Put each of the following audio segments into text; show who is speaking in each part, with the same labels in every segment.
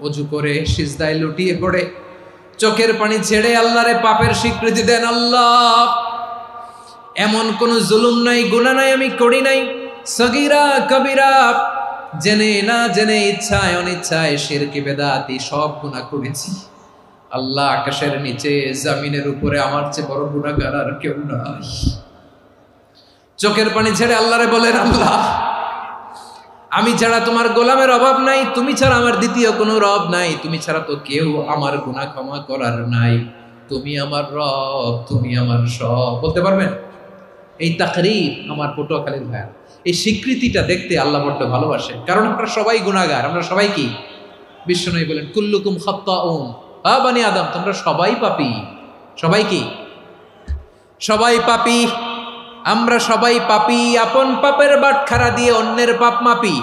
Speaker 1: অজু করে সিজদায় লুটিয়ে পড়ে চোখের পানি ছেড়ে আল্লাহরে পাপের স্বীকৃতি দেন। আল্লাহ, এমন কোন জুলুম নাই, গুনাহ নাই আমি করি নাই, সগীরা কবিরা, জেনে না জেনে, ইচ্ছায় অনিচ্ছায়, শিরকি বেদাতি সব গুনাহ করেছি। আল্লাহ, আকাশের নিচে জমিনের উপরে আমার চেয়ে বড় গুনাহগার আর কেউ নাই। চোখের পানি ছেড়ে আল্লাহরে বলেন, আল্লাহ, আমি ছাড়া তোমার গোলামের অভাব নাই, তুমি ছাড়া আমার দ্বিতীয় কোনো রব নাই, তুমি ছাড়া তো কেউ আমার গুনাহ ক্ষমা করার নাই, তুমি আমার রব, তুমি আমার সব। বলতে পারবেন? এই তাকরীর আমার পটুয়াখালীর ভাইয়া, এই স্বীকৃতিটা দেখতে আল্লাহ বড্ড ভালোবাসে, কারণ আমরা সবাই গুনাহগার। আমরা সবাই কি? বিশ্বনবী বলেন, কুল্লুকুম খাত্তাউন, বানি আদম, তোমরা সবাই পাপী। সবাই কি? সবাই পাপী। আমরা সবাই পাপী। আপন পাপের বাটখারা দিয়ে অন্যের পাপ মাপি।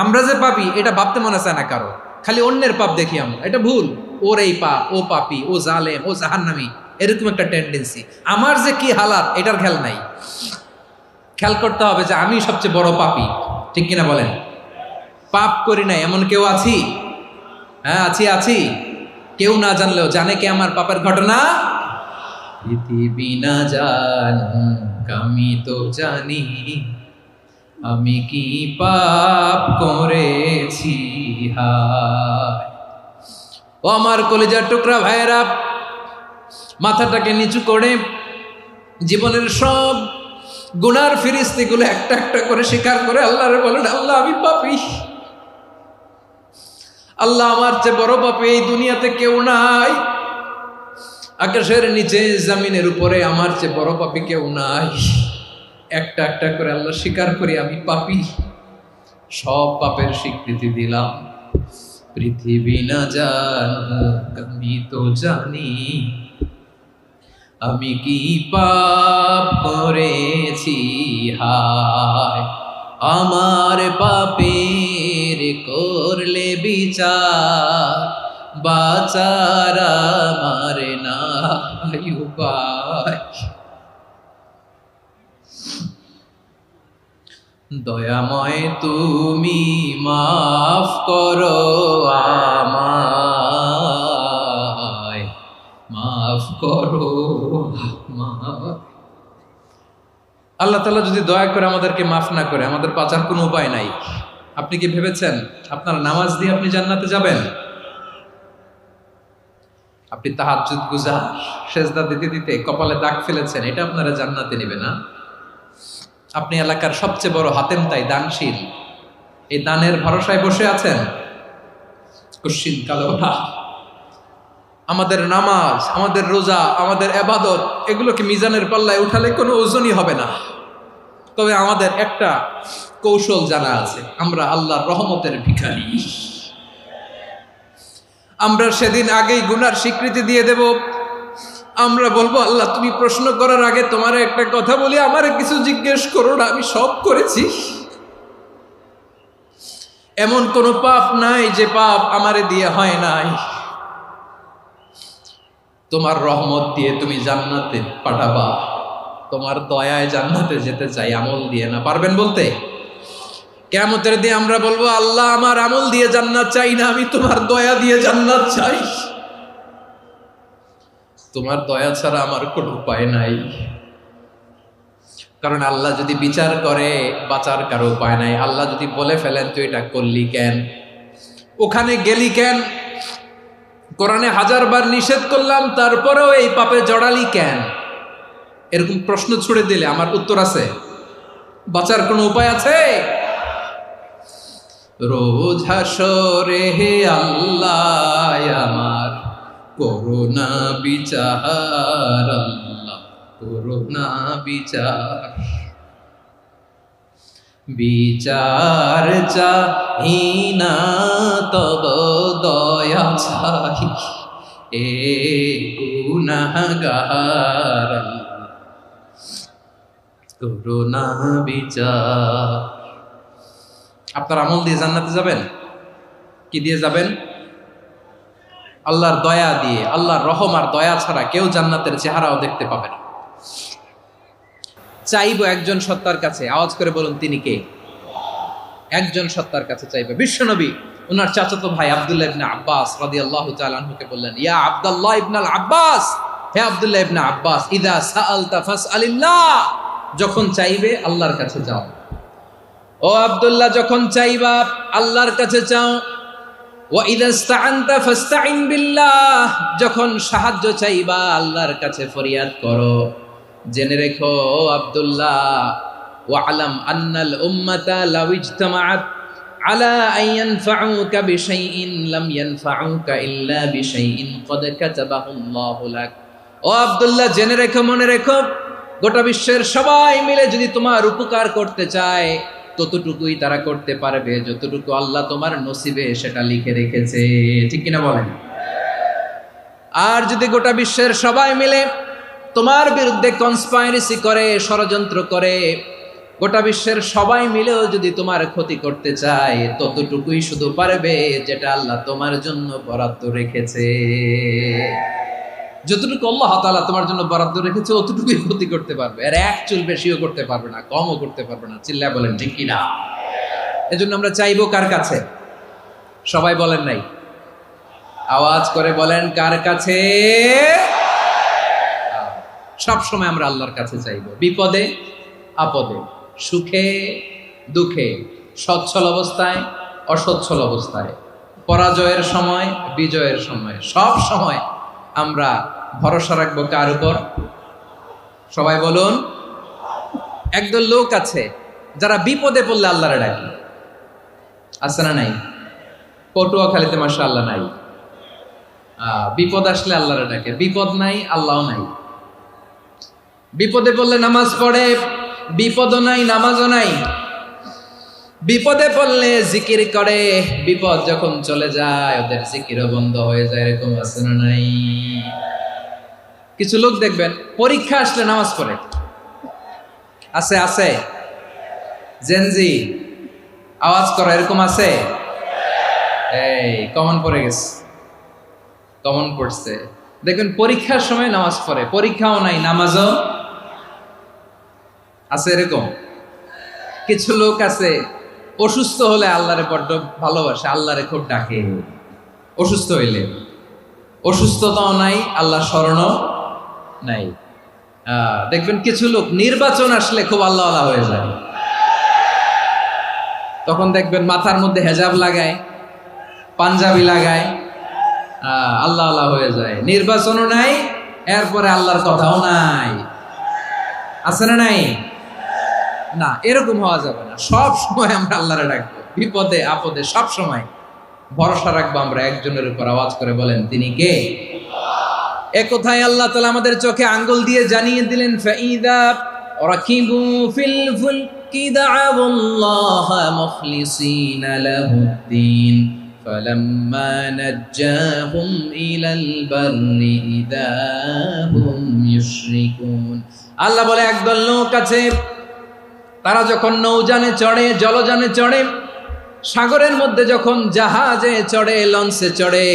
Speaker 1: আমরা যে পাপী এটা ভাবতে মনে চায় না কারো, খালি অন্যের পাপ দেখি আমরা, এটা ভুল। ওর এই পাপ, ও পাপী, ও জালেম, ও জাহান্নামী, এরকম একটা টেন্ডেন্সি। আমার যে কি হালাত এটার খেয়াল নাই। খেয়াল করতে হবে যে আমি সবচেয়ে বড় পাপী, ঠিক কিনা বলেন? পাপ করি নাই এমন কেউ আছি? হ্যাঁ, আছি। কেউ না জানলেও জানে কে আমার পাপের ঘটনা? পৃথিবী না জানুক আমি তো জানি, আমি কি পাপ করেছি। হায় ও আমার কলিজার টুকরা ভাইয়েরা, মাথাটাকে নিচু করে জীবনের সব গুনার ফিরিস্তিগুলো একটা একটা করে স্বীকার করে আল্লাহরে বলেন, আল্লাহ, আমি পাপী। আল্লাহ, আমার চেয়ে বড় পাপী এই দুনিয়াতে কেউ নাই। আকাশের নিচে জমিনের উপরে আমার চেয়ে বড় পাপী কেউ নাই। একটা একটা করে আল্লাহ স্বীকার করি আমি পাপী। সব পাপের স্বীকৃতি দিলাম। পৃথিবী না জানুক আমি তো জানি, আমি কি পাপ করেছি। হায় আমার পাপের করলে বিচার, বাচার আমার নাই উপায়। দয়াময় তুমি মাফ করো আমায়, মাফ করো আমায়। আল্লাহ তাআলা যদি দয়া করে আমাদেরকে মাফ না করে, আমাদের বাঁচার কোনো উপায় নাই। আপনি কি ভেবেছেন আপনার নামাজ দিয়ে আপনি জান্নাতে যাবেন? আপনি তাহাজ্জুদ গুজার, সেজদা দিতে দিতে কপালে দাগ ফেলেছেন, এটা আপনারা জান্নাতে নেবে না। আপনি এলাকার সবচেয়ে বড় হাতেম তাই, দানশীল, এই দানের ভরসায় বসে আছেন, কুশ্চিন কালো না। আমাদের নামাজ, আমাদের রোজা, আমাদের ইবাদত, এগুলোকে মিজানের পাল্লায় উঠালে কোনো ওজনই হবে না। তবে আমাদের একটা কৌশল জানা আছে, আমরা আল্লাহর রহমতের ভিখারি। আমরা সেদিন আগেই গুনার স্বীকৃতি দিয়ে দেব। আমরা বলবো, আল্লাহ, তুমি প্রশ্ন করার আগে তোমার একটা কথা বলি, আমারে কিছু জিজ্ঞেস করো না, আমি সব করেছি। এমন কোন পাপ নাই যে পাপ আমারে দিয়ে হয় নাই। তোমার রহমত দিয়ে তুমি জান্নাতে পাঠাবা, তোমার দয়ায় জান্নাতে যেতে চাই, আমল দিয়ে না। পারবেন বলতে? কিয়ামতের দিন আমরা বলবো, আল্লাহ, আমার আমল দিয়ে জান্নাত চাই না, আমি তোমার দয়া দিয়ে জান্নাত চাই। তোমার দয়া ছাড়া আমার কোনো উপায় নাই। কারণ আল্লাহ যদি বিচার করে, বাঁচার কারো উপায় নাই। আল্লাহ যদি বলে ফেলেন তুই এটা করলি কেন, ওখানে গেলি কেন, কোরআনে 1000 বার নিষেধ করলাম তারপরেও এই পাপে জড়ালি কেন, এরকম প্রশ্ন ছুড়ে দিলে আমার উত্তর আছে? বাঁচার কোনো উপায় আছে? রোজ হাসরে হে আল্লাহ আমার করুণা বিচার, আল্লাহ করুণা বিচার। বিচার চাহি না তব দয়া চাহি, এ গুনাহগার, আল্লাহ করুণা বিচার। আপনার আমল দিয়ে জান্নাতে যাবেন? কি দিয়ে যাবেন? আল্লাহর দয়া দিয়ে। আল্লাহর রহম আর দয়া ছাড়া কেউ জান্নাতের চেহারাও দেখতে পাবে না। চাইবো একজন সত্তার কাছে, আওয়াজ করে বলুন তিনি কে? একজন সত্তার কাছে চাইবে। বিশ্বনবী ওনার চাচাতো ভাই আব্দুল্লাহ ইবনে আব্বাস রাদিয়াল্লাহু তাআলা আনহুকে বললেন, ইয়া আব্দুল্লাহ ইবনে আব্বাস, হে আব্দুল্লাহ ইবনে আব্বাস, ইযা সাআলতা ফাসআলিল্লাহ, যখন চাইবে আল্লাহর কাছে যাও। ও আব্দুল্লাহ, যখন চাইবা আল্লাহর কাছে চাও। ওয়া ইযা ইসতাআনতা ফাসতাইন বিল্লাহ, যখন সাহায্য চাইবা আল্লাহর কাছে ফরিয়াদ করো। জেনে রেখো আব্দুল্লাহ, ওয়া'লাম আন্নাল উম্মাতা লাউ ইজতামাআত আলা আন ইয়ানফাউকা বিশাইইন লাম ইয়ানফাউকা ইল্লা বিশাইইন ক্বাদ কাতাবাহু আল্লাহু লাক। ও আব্দুল্লাহ, জেনে রেখো, মনে রেখো, গোটা বিশ্বের সবাই মিলে যদি তোমার উপকার করতে চায় ততটুকুই তারা করতে পারবে যতটুকু আল্লাহ তোমার নসিবে সেটা লিখে রেখেছে। ঠিক কিনা বলেন? আর যদি গোটা বিশ্বের সবাই মিলে তোমার বিরুদ্ধে কনস্পাইরেসি করে, ষড়যন্ত্র করে, গোটা বিশ্বের সবাই মিলেও যদি তোমার ক্ষতি করতে চায় ততটুকুই শুধু পারবে যেটা আল্লাহ তোমার জন্য বরাদ্দ রেখেছে। যতটুকু আল্লাহ তাআলা তোমার জন্য বরাদ্দ রেখেছে অতটুকুই ক্ষতি করতে পারবে, আর এক চুল বেশিও করতে পারবে না, কমও করতে পারবে না। চিল্লায় বলেন ঠিক কিনা? এজন্য আমরা চাইবো কার কাছে? সবাই বলেন নাই, আওয়াজ করে বলেন কার কাছে? সব সময় আমরা আল্লাহর কাছে চাইবো, বিপদে আপদে, সুখে দুঃখে, সচ্ছল অবস্থায় অসচ্ছল অবস্থায়, পরাজয়ের সময় বিজয়ের সময়, সব সময় আমরা ভরসা রাখবো কার উপর? সবাই বলুন। একদল লোক আছে যারা বিপদে পড়লে আল্লাহরে ডাকে, আছে না নাই? পটুয়াখালীতে মাশাআল্লাহ নাই। বিপদ আসলে আল্লাহরে ডাকে, বিপদ নাই আল্লাহও নাই। বিপদে পড়লে নামাজ পড়ে, বিপদও নাই নামাজও নাই। বিপদে পড়লে জিকির করে, বিপদ যখন চলে যায় ওদের জিকিরও বন্ধ হয়ে যায়। এরকম আছে না নাই? কিছু লোক দেখবেন পরীক্ষা আসলে নামাজ পড়ে, আছে আছে। জেনজি আওয়াজ করো, এরকম আছে? এই কমন পড়ে গেছে, কমন পড়ছে। দেখবেন পরীক্ষার সময় নামাজ পড়ে, পরীক্ষাও নাই নামাজও আছে। এরকম কিছু লোক আছে অসুস্থ হলে আল্লাহরে বড্ড ভালোবাসে, আল্লাহরে খুব ডাকে। অসুস্থ হইলে অসুস্থতাও নাই, আল্লাহ স্মরণও নাই। দেখবেন কিছু লোক নির্বাচন আসলে খুব আল্লাহ আল্লাহ হয়ে যায়, তখন দেখবেন মাথার মধ্যে হেজাব লাগায়, পাঞ্জাবি লাগায়, আল্লাহ আল্লাহ হয়ে যায়। নির্বাচনও নাই, এরপরে আল্লাহর কথাও নাই। আছে না নাই? না, এরকম হওয়া যাবে না। সব সময় আমরা আল্লাহরে ডাকবো, বিপদে আপদে সব সময় ভরসা রাখবো আমরা একজনের উপর। আওয়াজ করে বলেন তিনি কে? এ কথাই আল্লাহ তাআলা আমাদের চোখে আঙ্গুল দিয়ে জানিয়ে দিলেন, ফাইদা রাকিবু ফিল ফুলকি দা'আউল্লাহা মুখলিসিনা লাহুদ্দিন ফালাম্মা নাজ্জাহুম ইলাল বাররি ইযা হুম ইউশরিকুন। আল্লাহ বলে একদল লোক আছে, তারা যখন নৌযানে চড়ে, জলযানে চড়ে, সাগরের মধ্যে যখন জাহাজে চড়ে, লঞ্চে চড়ে,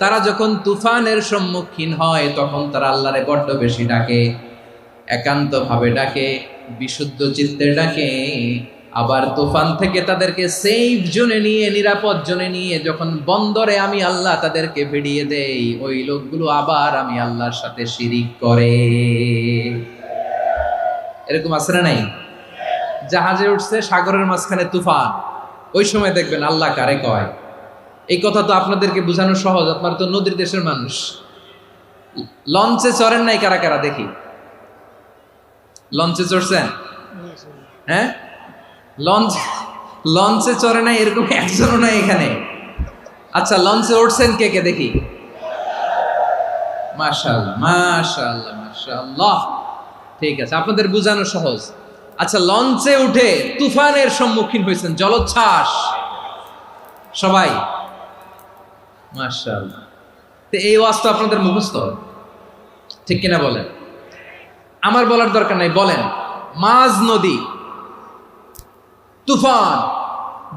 Speaker 1: তারা যখন তুফানের সম্মুখীন হয় তখন তারা আল্লাহরে বড্ড বেশি ডাকে, একান্তভাবে ডাকে, বিশুদ্ধ চিত্তে ডাকে। আবার তুফান থেকে তাদেরকে সেফ জোনে নিয়ে, নিরাপদ জোনে নিয়ে যখন বন্দরে আমি আল্লাহ তাদেরকে ভিড়িয়ে দেই, ওই লোকগুলো আবার আমি আল্লাহর সাথে শিরিক করে। এরকম আছে না নাই? জাহাজে উঠছে, সাগরের মাঝখানে তুফান, ওই সময় দেখবেন আল্লাহ কারে কয়। এই কথা তো আপনাদেরকে বোঝানো সহজ, আপনারা তো নদীর দেশের মানুষ। লঞ্চে চড়েন নাই কারা কারা দেখি? লঞ্চে চড়ছেন? হ্যাঁ, লঞ্চে চড়ে নাই এরকম একজনও নাই এখানে। আচ্ছা, লঞ্চে উঠছেন কে কে দেখি? মাশাআল্লাহ মাশাআল্লাহ মাশাআল্লাহ। ঠিক আছে, আপনাদের বোঝানো সহজ। আচ্ছা, লঞ্চে উঠে তুফানের সম্মুখীন হয়েছেন, জলোচ্ছ্বাস সবাই, মাশাআল্লাহ। তো এই ওয়াজ তো আপনাদের মুখস্থ, ঠিক কিনা বলেন? আমার বলার দরকার নাই, বলেন। মাঝ নদী, তুফান,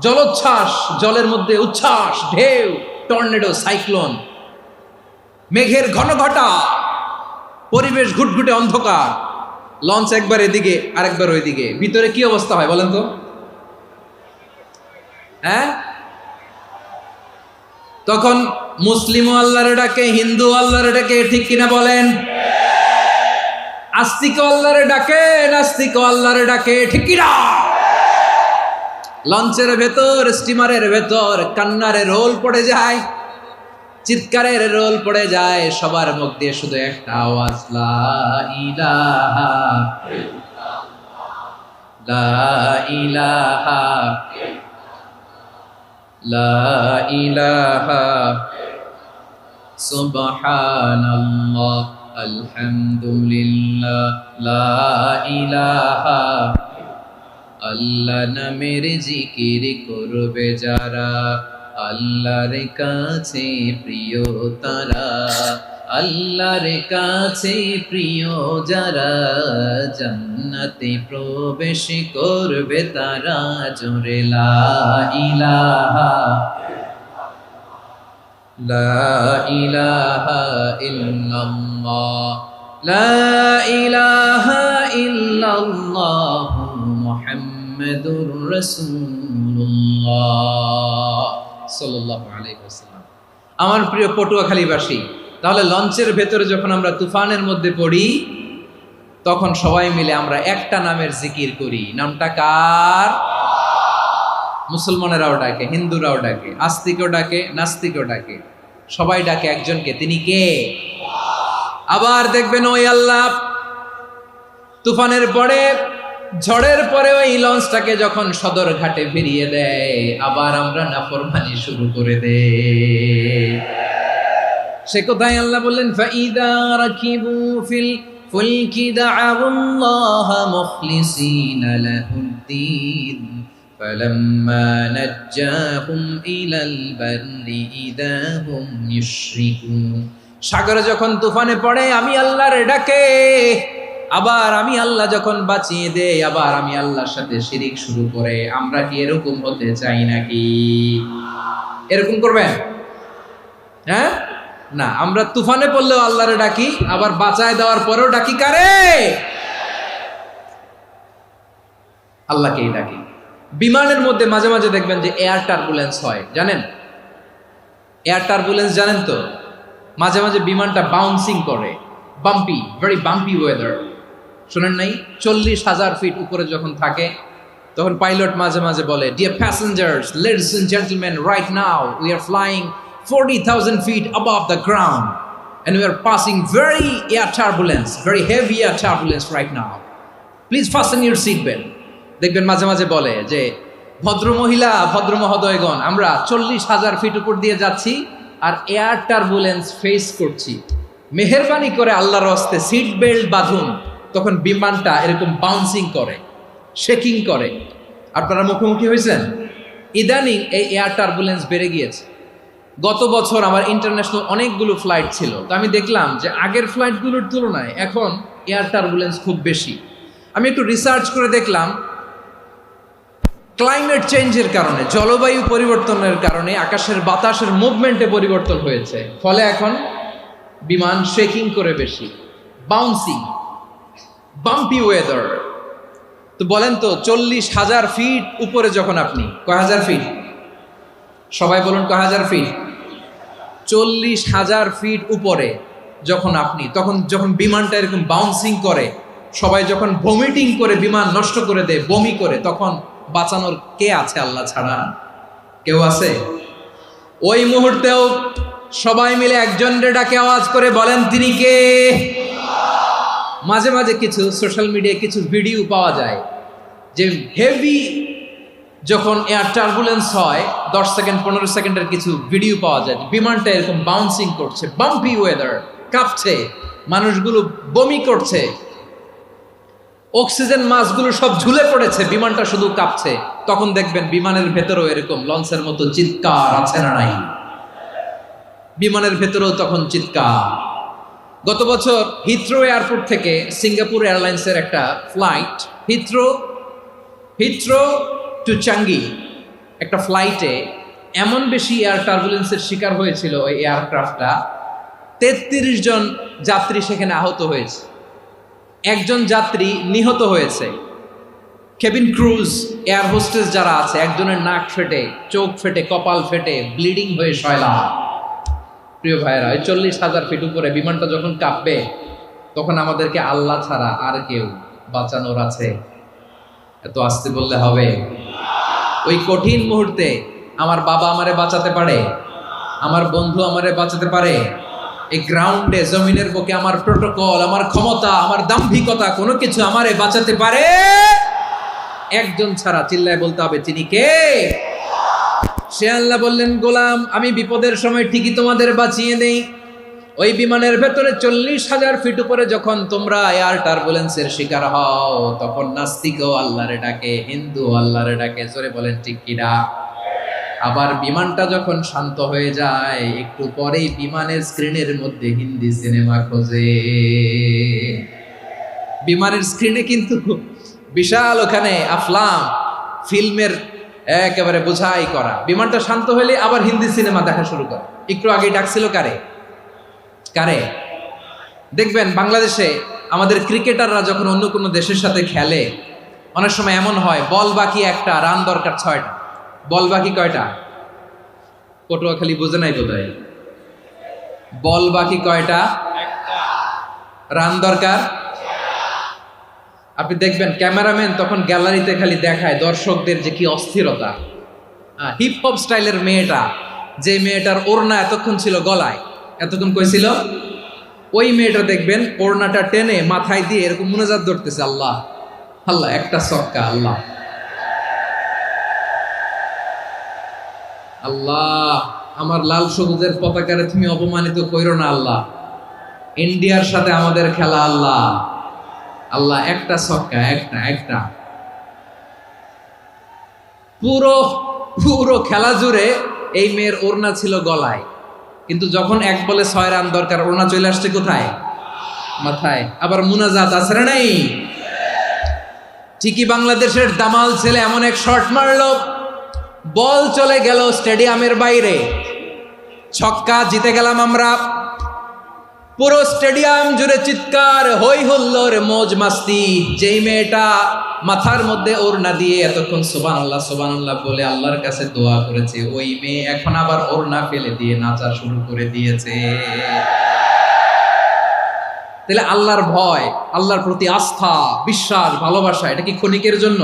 Speaker 1: জলোচ্ছ্বাস, জলের মধ্যে উচ্ছ্বাস, ঢেউ, টর্নেডো, সাইক্লোন, মেঘের ঘনঘটা, পরিবেশ ঘুটঘুটে অন্ধকার, লঞ্চ একবার এদিকে আরেকবার ওইদিকে, ভিতরে কি অবস্থা হয় বলেন তো? হ্যাঁ, তখন মুসলিমও আল্লাহর ডাকে, হিন্দু আল্লাহর ডাকে, ঠিক কিনা বলেন? আস্তিক আল্লাহর ডাকে, নাস্তিক আল্লাহর ডাকে, ঠিক কিনা? লঞ্চের ভেতর, স্টিমারের ভেতর কান্নারে রোল পড়ে যায়, চিৎকারের রোল পড়ে যায়, সবার মুখ দিয়ে শুধু একটা আওয়াজ, লা ইলাহা লা ইলাহা লা ইলাহা সুবহানাল্লাহ আলহামদুলিল্লাহ লা ইলাহা। আল্লাহ নামের জিকির করবে যারা, আল্লাহর কাছে প্রিয় তারা, আল্লাহর কাছে প্রিয় যারা, জান্নাতে প্রবেশ করবে তারা, জোরে লা ইলাহা লা ইলাহা ইল্লাল্লাহ লা ইলাহা ইল্লাল্লাহ মুহাম্মাদুর রাসূলুল্লাহ সাল্লাল্লাহু আলাইহি ওয়াসাল্লাম। আমার প্রিয় পটুয়াখালীবাসী, তাহলে লঞ্চের ভেতরে যখন আমরা তুফানের মধ্যে পড়ি, তখন সবাই মিলে আমরা একটা নামের জিকির করি। নামটা কার? মুসলমানেরাও ডাকে, হিন্দুরাও ডাকে, আস্তিকও ডাকে, নাস্তিকও ডাকে, সবাই ডাকে একজনকে, তিনি কে? আবার দেখবেন ওই আল্লাহ তুফানের পরে, ঝড়ের পরে ওই লঞ্চটাকে যখন সদর ঘাটে ফিরিয়ে দেয়, আবার আমরা নাফরমানি শুরু করে দেই। সে কোথায়? আল্লাহ বললেন, ফাইদা রাকিবু ফিল ফুলকি দা'আউল্লাহা মুখলিসিনা লাহুদ্দিন ফালাম্মা নাজ্জাহুম ইলাল বাররি ইযা হুম ইউশরিকুন। সাগরে যখন তুফানে পড়ে আমি আল্লাহর ডাকে, আবার আমি আল্লাহ যখন বাঁচিয়ে দেই, আবার আমি আল্লাহর সাথে শিরিক শুরু করে। আমরা কি এরকম হতে চাই নাকি? এরকম করবেন? হ্যাঁ না, আমরা তুফানে পড়লেও আল্লাহরে ডাকি, আবার বাঁচায় দেওয়ার পরেও ডাকি কারে? আল্লাহকেই ডাকি। বিমানের মধ্যে মাঝে মাঝে দেখবেন যে এয়ার টার্বুলেন্স হয়, জানেন? এয়ার টার্বুলেন্স জানেন তো? মাঝে মাঝে বিমানটা বাউন্সিং করে, বাম্পি, ভেরি বাম্পি ওয়েদার। শোনেন নাই? 40,000 ফিট উপরে যখন থাকে, তখন পাইলট মাঝে মাঝে বলে, dear passengers, ladies and gentleman, right now we are flying 40,000 feet above the ground and we are passing very air turbulence, very heavy air turbulence right now. Please fasten your seat belt. দেখবেন মাঝে মাঝে বলে যে, ভদ্র মহিলা, ভদ্র মহোদয়গণ, আমরা 40,000 ফিট উপর দিয়ে যাচ্ছি আর এয়ার টার্বুলেন্স ফেস করছি, মেহেরবানি করে আল্লাহর হস্তে সিট বেল্ট বাঁধুন। তখন বিমানটা এরকম বাউন্সিং করে, শেকিং করে। আপনারা মুখোমুখি হয়েছেন? ইদানিং এই এয়ার টার্বুলেন্স বেড়ে গিয়েছে। গত বছর আমার ইন্টারন্যাশনাল অনেকগুলো ফ্লাইট ছিল, তো আমি দেখলাম যে আগের ফ্লাইটগুলোর তুলনায় এখন এয়ার টার্বুলেন্স খুব বেশি। আমি একটু রিসার্চ করে দেখলাম, ক্লাইমেট চেঞ্জের কারণে, জলবায়ু পরিবর্তনের কারণে আকাশের বাতাসের মুভমেন্টে পরিবর্তন হয়েছে, ফলে এখন বিমান শেকিং করে বেশি, বাউন্সিং, বাম্পি ওয়েদার। তো বলেন তো, 40,000 ফিট উপরে যখন আপনি, কয় হাজার ফিট? সবাই বলুন, কয় হাজার ফিট? 40,000 ফিট উপরে যখন আপনি, তখন যখন বিমানটা এরকম বাউন্সিং করে, সবাই যখন ভমিটিং করে বিমান নষ্ট করে দেয়, বমি করে, তখন বাঁচানোর কে আছে আল্লাহ ছাড়া? কেউ আছে? ওই মুহূর্তেও সবাই মিলে একজনের ডাকে আওয়াজ করে বলেন, তিনি কে? মাঝে মাঝে কিছু সোশ্যাল মিডিয়ায় কিছু ভিডিও পাওয়া যায় যে হেভি যখন এয়ার টার্বুলেন্স হয়, 10 সেকেন্ড 15 সেকেন্ডের কিছু ভিডিও পাওয়া যায়, বিমানটা এরকম বাউন্সিং করছে, বাম্পি ওয়েদার, কাঁপছে, মানুষগুলো বমি করছে, অক্সিজেন মাস্কগুলো সব ঝুলে পড়েছে, বিমানটা শুধু কাঁপছে। তখন দেখবেন বিমানের ভেতরেও এরকম লঞ্চের মতো চিৎকার আছে না নাই? বিমানের ভেতরেও তখন চিৎকার। গত বছর হিথ্রো এয়ারপোর্ট থেকে সিঙ্গাপুর এয়ারলাইন্সের একটা ফ্লাইট, হিথ্রো টু চাঙ্গি, একটা ফ্লাইটে এমন বেশি এয়ার টার্বুলেন্সের শিকার হয়েছিল ওই এয়ারক্রাফটটা, 33 জন যাত্রী সেখানে আহত হয়েছে, একজন যাত্রী নিহত হয়েছে। কেবিন ক্রুজ, এয়ার হোস্টেস যারা আছে, একজনের নাক ফেটে, চোখ ফেটে, কপাল ফেটে, ব্লিডিং হয়ে শয়লা। প্রিয় ভাইয়েরা, ওই 40,000 ফিট উপরে বিমানটা যখন কাঁপবে, তখন আমাদেরকে আল্লাহ ছাড়া আর কেউ বাঁচানোর আছে? এত আসতে বললে হবে? ওই কঠিন মুহূর্তে আমার বাবা আমারে বাঁচাতে পারে, আমার বন্ধু আমারে বাঁচাতে পারে? এই গ্রাউন্ডে, জমিনের বুকে আমার প্রোটোকল, আমার ক্ষমতা, আমার দাম্ভিকতা, কোনো কিছু আমারে বাঁচাতে পারে? একজন ছাড়া। চিল্লায় বলতে হবে, তিনি কে? সে আল্লাহ বললেন, গোলাম, আমি বিপদের সময় ঠিকই তোমাদের বাঁচিয়ে দেই। ওই বিমানের ভেতরে 40,000 ফিট উপরে যখন তোমরা এয়ার টার্বুলেন্সের শিকার হও, তখন নাস্তিকও আল্লাহরে ডাকে, হিন্দু আল্লাহরে ডাকে। জোরে বলেন ঠিক কিনা? আবার বিমানটা যখন শান্ত হয়ে যায়, একটু পরেই বিমানের স্ক্রিনের মধ্যে হিন্দি সিনেমা খোঁজে। বিমানের স্ক্রিনে কিন্তু বিশাল ওখানে আফলাম, ফিল্মের একেবারে বোঝাই করা। বিমানটা শান্ত হলে আবার হিন্দি সিনেমা দেখা শুরু করে। একটু আগে ডাকছিল কারে? কারে? দেখবেন বাংলাদেশে আমাদের ক্রিকেটাররা যখন অন্য কোনো দেশের সাথে খেলে, অনেক সময় এমন হয়, বল বাকি একটা, রান দরকার 6টা। বল বাকি কয়টা? পটুয়াখালী বুঝে নাই বোধহয়। বল বাকি কয়টা? রান দরকার। আপনি দেখবেন ক্যামেরাম্যান তখন গ্যালারিতে খালি দেখায় দর্শকদের যে কি অস্থিরতা। হিপ হপ স্টাইলের মেয়েটা, যে মেয়েটার ওড়না এতক্ষণ ছিল গলায়, এতক্ষণ কইছিল, ওই মেয়েটা দেখবেন ওড়নাটা টেনে মাথায় দিয়ে এরকম মুনাজাত ধরতেছে, আল্লাহ আল্লাহ, একটা সক্কা, আল্লাহ আল্লাহ, আমার লাল সবুজের পতাকারে তুমি অপমানিত কইরো না আল্লাহ, ইন্ডিয়ার সাথে আমাদের খেলা, আল্লাহ আল্লাহ, একটা সক্কা, একটা একটা। পুরো পুরো খেলা জুড়ে এই মেয়ের ওড়না ছিল গলায়, কিন্তু যখন 1 বলে 6 রান দরকার, ওড়না চলে আসছে কোথায়? মাথায়। আবার মুনাজাত আছে না নাই? ঠিকই বাংলাদেশের দামাল ছেলে এমন এক শট মারলো, বল চলে গেল স্টেডিয়ামের বাইরে, ছক্কা, জিতে গেলাম আমরা। পুরো স্টেডিয়াম জুড়ে চিৎকার, হই হুল্লোর, মৌজ মাস্তি। যেই মেয়েটা মাথার মধ্যে ওড়না দিয়ে এতক্ষণ সুবহানাল্লাহ সুবহানাল্লাহ বলে আল্লাহর কাছে দোয়া করেছে, ওই মেয়ে এখন আবার ওড়না ফেলে দিয়ে নাচা শুরু করে দিয়েছে। তাহলে আল্লাহর ভয়, আল্লাহর প্রতি আস্থা, বিশ্বাস, ভালোবাসা, এটা কি ক্ষণিকের জন্য?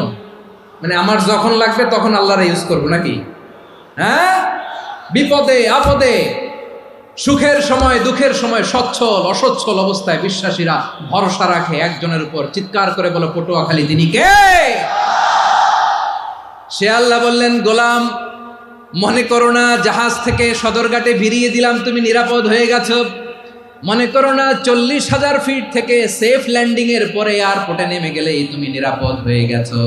Speaker 1: মানে আমার যখন লাগবে তখন আল্লাহরে ইউজ করবো নাকি? হ্যাঁ, বিপদে আপদে, সুখের সময় দুঃখের সময়, সচ্ছল অসচ্ছল অবস্থায় বিশ্বাসীরা ভরসা রাখে একজনের উপর। চিৎকার করে বলো, পটুয়াখালী, তিনি কে? সে আল্লাহ বললেন, গোলাম, মনে করো না জাহাজ থেকে সদরঘাটে ভিড়িয়ে দিলাম, তুমি নিরাপদ হয়ে গেছো। মনে করো না 40,000 ফিট থেকে সেফ ল্যান্ডিং এর পরে এয়ারপোর্টে নেমে গেলেই তুমি নিরাপদ হয়ে গেছো।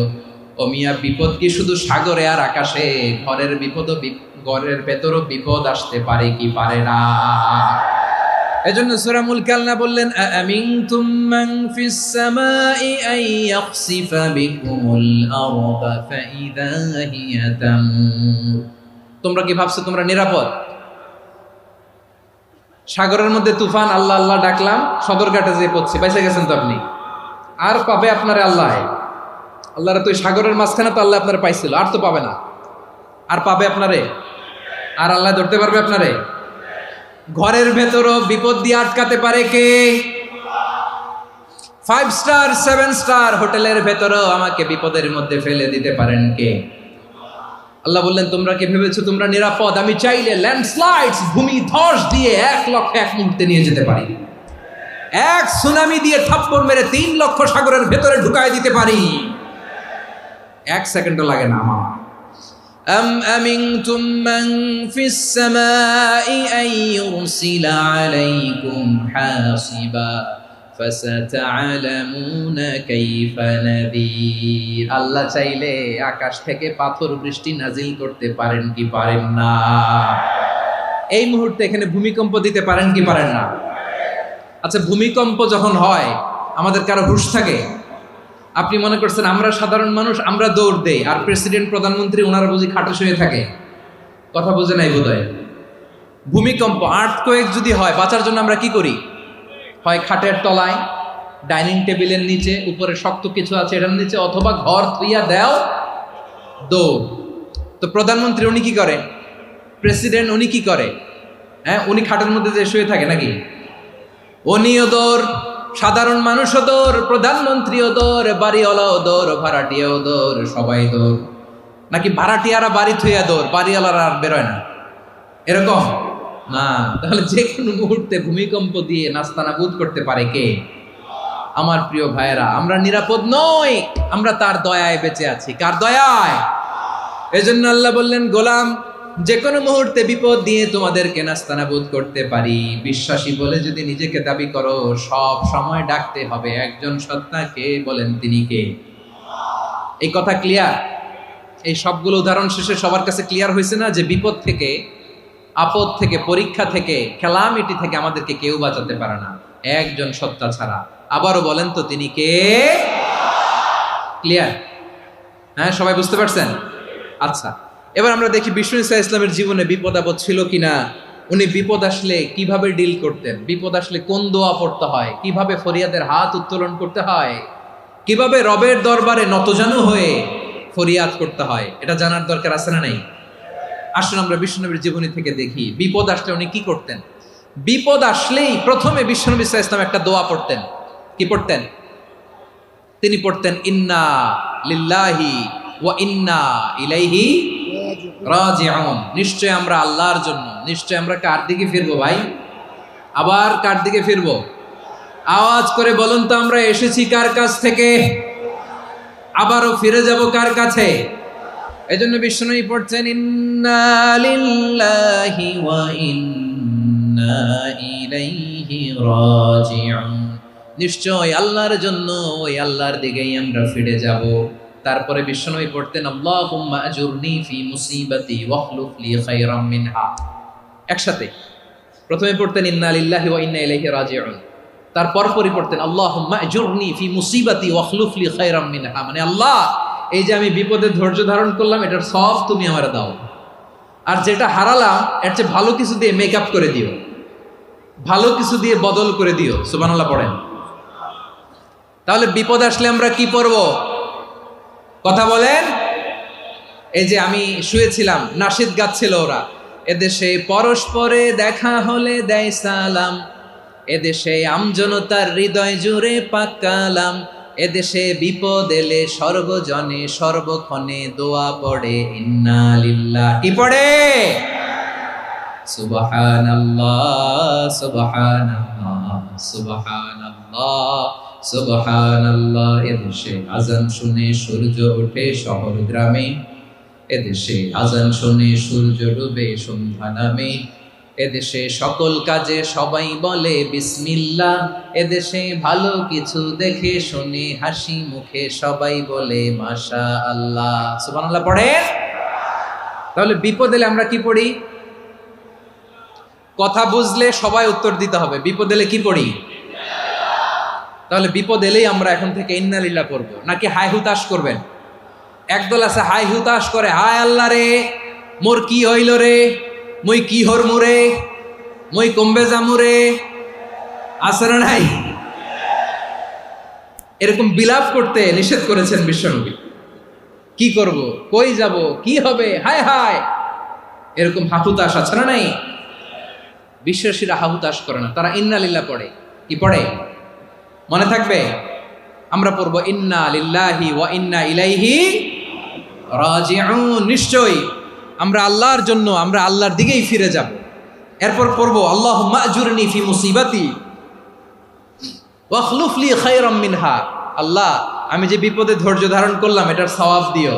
Speaker 1: ও মিয়া, বিপদ কি শুধু সাগরে আর আকাশে? ঘরের বিপদও, ঘরের ভেতরও বিপদ আসতে পারে কি পারে না? এজন্য সূরা মুলক আল্লাহ বললেন, আমিনতুম মান ফিস সামাই আন ইয়াখসিফা বিকুমুল আরদা ফাইযা হিয়া তামুর। তোমরা কি ভাবছো তোমরা নিরাপদ? সাগরের মধ্যে তুফান, আল্লাহ আল্লাহ ডাকলাম, সদরঘাটে যেয়ে পড়ছি, বাইসে গেছেন তো আপনি। আর পাবে আপনারে আল্লাহ? আল্লাহরা তো সাগরের মাঝখানে তো আল্লাহ আপনারা পাইছিল, আর তো পাবে না। আর পাবে আপনারে? আর আল্লাহ ধরতে পারবে আপনারে? ঘরের ভেতরও বিপদ দিয়ে আটকাতে পারে কে? 5 স্টার 7 স্টার হোটেলের ভেতরেও আমাকে বিপদের মধ্যে ফেলে দিতে পারেন কে? আল্লাহ বললেন, তোমরা কি ভেবেছো তোমরা নিরাপদ? আমি চাইলে ল্যান্ডস্লাইডস, ভূমি ধস দিয়ে 1 লক্ষ 1 মুহূর্তে নিয়ে যেতে পারি। 1 সুনামি দিয়ে থাপ্পড় মেরে 3 লক্ষ সাগরের ভেতরে ঢুকায় দিতে পারি। 1 সেকেন্ডও লাগে না আমার। أم أمنتم من في السماء أن يرسل عليكم حاصبا فستعلمون كيف نذير। আল্লাহ চাইলে আকাশ থেকে পাথর বৃষ্টি নাজিল করতে পারেন কি পারেন না? এই মুহূর্তে এখানে ভূমিকম্প দিতে পারেন কি পারেন না? আচ্ছা, ভূমিকম্প যখন হয় আমাদের কারো হুঁশ থাকে? আপনি মনে করছেন আমরা সাধারণ মানুষ, আমরা দৌড় দেই, আর প্রেসিডেন্ট প্রধানমন্ত্রী ওনারা বুঝি খাটে শুয়ে থাকে? কথা বুঝে নাই বোধহয়। ভূমিকম্প, আর্থকোয়েক যদি হয়, বাঁচার জন্য আমরা কি করি? হয় খাটের তলায়, ডাইনিং টেবিলের নিচে, উপরে শক্ত কিছু আছে এটার নিচে, অথবা ঘর থুইয়া দেও দৌড়। তো প্রধানমন্ত্রী উনি কি করে, প্রেসিডেন্ট উনি কি করে? হ্যাঁ, উনি খাটের মধ্যে যে শুয়ে থাকে নাকি? উনিও দৌড়, সাধারণ মানুষও দৌড়, প্রধানমন্ত্রীও দৌড়, বাড়িওয়ালাও দৌড়, ভাড়াটিয়াও দৌড়, সবাই দৌড়। নাকি ভাড়াটিয়ারা বাড়ি থুইয়া দৌড়, বাড়িওয়ালারা আর বেরোয় না, এরকম না? তাহলে যে কোনো মুহূর্তে ভূমিকম্প দিয়ে নাস্তানাবুদ করতে পারে কে? আমার প্রিয় ভাইয়েরা, আমরা নিরাপদ নই, আমরা তার দয়ায় বেঁচে আছি। কার দয়ায়? এজন্য আল্লাহ বললেন, গোলাম, যে কোনো মুহূর্তে বিপদ দিয়ে তোমাদেরকে নাস্তানাবুদ করতে পারি। বিশ্বাসী বলে যদি নিজেকে দাবি করো, সব সময় ডাকতে হবে একজন সত্তাকে। বলেন তিনি কে? এই কথা ক্লিয়ার? এই সবগুলো উদাহরণ শেষে সবার কাছে ক্লিয়ার হয়েছে না যে বিপদ থেকে, আপদ থেকে, পরীক্ষা থেকে, ক্যালামিটি থেকে আমাদেরকে কেউ বাঁচাতে পারে না একজন সত্তা ছাড়া। আবারও বলেন তো তিনি কে? ক্লিয়ার? হ্যাঁ, সবাই বুঝতে পারছেন? আচ্ছা, এবার আমরা দেখি বিষ্ণু ঈসা ইসলামের জীবনে বিপদ আপদ ছিল কিনা। উনি বিপদ আসলে কিভাবে ডিল করতেন, বিপদ আসলে কোন দোয়া পড়তে হয়, কিভাবে ফরিয়াদের হাত উত্তোলন করতে হয়, কিভাবে রবের দরবারে নতজানু হয়ে ফরিয়াদ করতে হয়, এটা জানার দরকার আছে না নাই? আসুন আমরা বিশ্বনবীর জীবনী থেকে দেখি বিপদ আসলে উনি কি করতেন। বিপদ আসলেই প্রথমে বিশ্বনবী সাল্লাল্লাহু আলাইহি ওয়াসাল্লাম একটা দোয়া পড়তেন। কি পড়তেন? তিনি পড়তেন, ইন্না লিল্লাহি ওয়া ইন্না ইলাইহি রাজিউন। নিশ্চয় আমরা আল্লাহর জন্য, নিশ্চয় আমরা কার দিকে ফিরবো ভাই? আবার কার দিকে ফিরবো? আওয়াজ করে বলুন তো, আমরা এসেছি কার কাছ থেকে, আবারও ফিরে যাব কার কাছে? এজন্য বিষ্ণুই পড়ছেন, ইন্না লিল্লাহি ওয়া ইন্না ইলাইহি রাজিউন। নিশ্চয় আল্লাহর জন্য, ওই আল্লাহর দিকেই আমরা ফিরে যাব। তারপরে বিষ্ণুই পড়তেন, আল্লাহুম্মা আজুরনি ফি মুসিবাতি ওয়াখলুফ লি খায়রাম মিনহা। একসাথে প্রথমে পড়তেন ইন্না লিল্লাহি ওয়া ইন্না ইলাইহি রাজিউন, তারপর পরে পড়তেন আল্লাহুম্মা আজুরনি ফি মুসিবাতি ওয়াখলুফ লি খায়রাম মিনহা। মানে আল্লাহ, এই যে আমি বিপদে ধৈর্য ধারণ করলাম, এটার সব তুমি আমারে দাও, আর যেটা হারালাম এর চেয়ে ভালো কিছু দিয়ে মেকআপ করে দিও, ভালো কিছু দিয়ে বদল করে দিও। সুবহানাল্লাহ পড়েন। তাহলে বিপদ আসলে আমরা কি পড়ব? কথা বলেন। এই যে আমি শুয়েছিলাম, নাশিদ গাচ্ছিল ওরা, এদেশে পরস্পরে দেখা হলে দেয় সালাম, এদেশে আমজনতার হৃদয় জুড়ে পাকালাম, এদেশে বিপদ এলে সর্বজনে সর্বক্ষণে দোয়া পড়ে ইন্না লিল্লাহ। কি পড়ে? সুবহানাল্লাহ সুবহানাল্লাহ সুবহানাল্লাহ সুবহানাল্লাহ। এদেশে আজান শুনে সূর্য ওঠে শহর গ্রামে, এদেশে আজান শুনে সূর্য ডুবে সন্ধ্যা নামে, এদেশে সকল কাজে সবাই বলে বিসমিল্লাহ, এদেশে ভালো কিছু দেখে শুনে হাসি মুখে সবাই বলে মাশাআল্লাহ। সুবহানাল্লাহ পড়ে। তাহলে বিপদ এলে আমরা কি পড়ি? কথা বুঝলে সবাই উত্তর দিতে হবে, বিপদ এলে কি পড়ি? তাহলে বিপদ এলেই আমরা এখন থেকে ইন্না লিল্লাহ পড়বো, নাকি হাই হুতাশ করবেন? একদল আছে হাই হুতাশ করে, হায় আল্লাহ রে মোর কি হইল রে, মই কি হরমু রে, মই কমবে জামু রে, আছে না নাই? এরকম বিলাপ করতে নিষেধ করেছেন বিশ্বনবী। কি করব, কই যাব, কি হবে, হায় হায়, এরকম হাহুতাশ আছে না নাই? বিশ্বাসীরা হাহুতাশ করে না, তারা ইন্না লিল্লাহ পড়ে। কি পড়ে? মনে থাকবে? আমরা পড়বো ইন্না লিল্লাহি ওয়া ইন্না ইলাইহি রাজিউন। নিশ্চয়ই আমরা আল্লাহর জন্য, আমরা আল্লাহর দিকেই ফিরে যাব। এরপর পড়বো আল্লাহুম্মা আজুরনি ফি মুসিবাতি ওয়াখলুফ লি খায়রাম মিনহা। আল্লাহ, আমি যে বিপদে ধৈর্য ধারণ করলাম এটার সওয়াব দিও,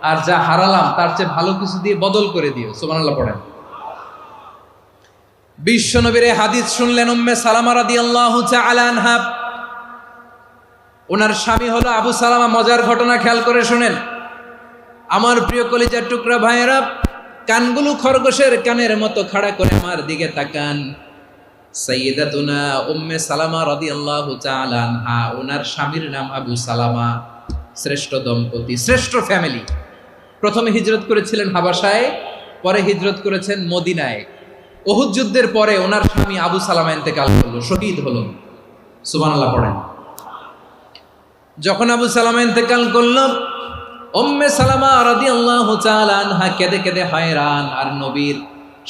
Speaker 1: আর যা হারালাম তার চেয়ে ভালো কিছু দিয়ে বদল করে দিও। সুবহানাল্লাহ পড়েন। বিশ্বনবীর হাদিস শুনলেন উম্মে সালামা রাদিয়াল্লাহু তাআলা আনহা। ওনার স্বামী হলো আবু সালামা। মজার ঘটনা খেয়াল করে শুনেন আমার প্রিয় কলিজার টুকরা ভাইয়েরা। কানগুলো খরগোশের কানের মতো খাড়া করে আমার দিকে তাকান। সাইয়্যিদাতুনা উম্মে সালামা রাদিয়াল্লাহু তাআলা আনহা, ওনার স্বামীর নাম আবু সালামা। শ্রেষ্ঠ দম্পতি, শ্রেষ্ঠ ফ্যামিলি। প্রথমে হিজরত করেছিলেন হাবাসায়, পরে হিজরত করেছেন মদিনায়। উহুদ যুদ্ধের পরে ওনার স্বামী আবু সালামা ইন্তেকাল করলো, শহীদ হলো। সুবহানাল্লাহ পড়েন। যখন আবু সালামা ইন্তেকাল করল, উম্মে সালামা রাদিয়াল্লাহু তাআলা আনহা কেঁদে কেঁদে হয়রান। আর নবীর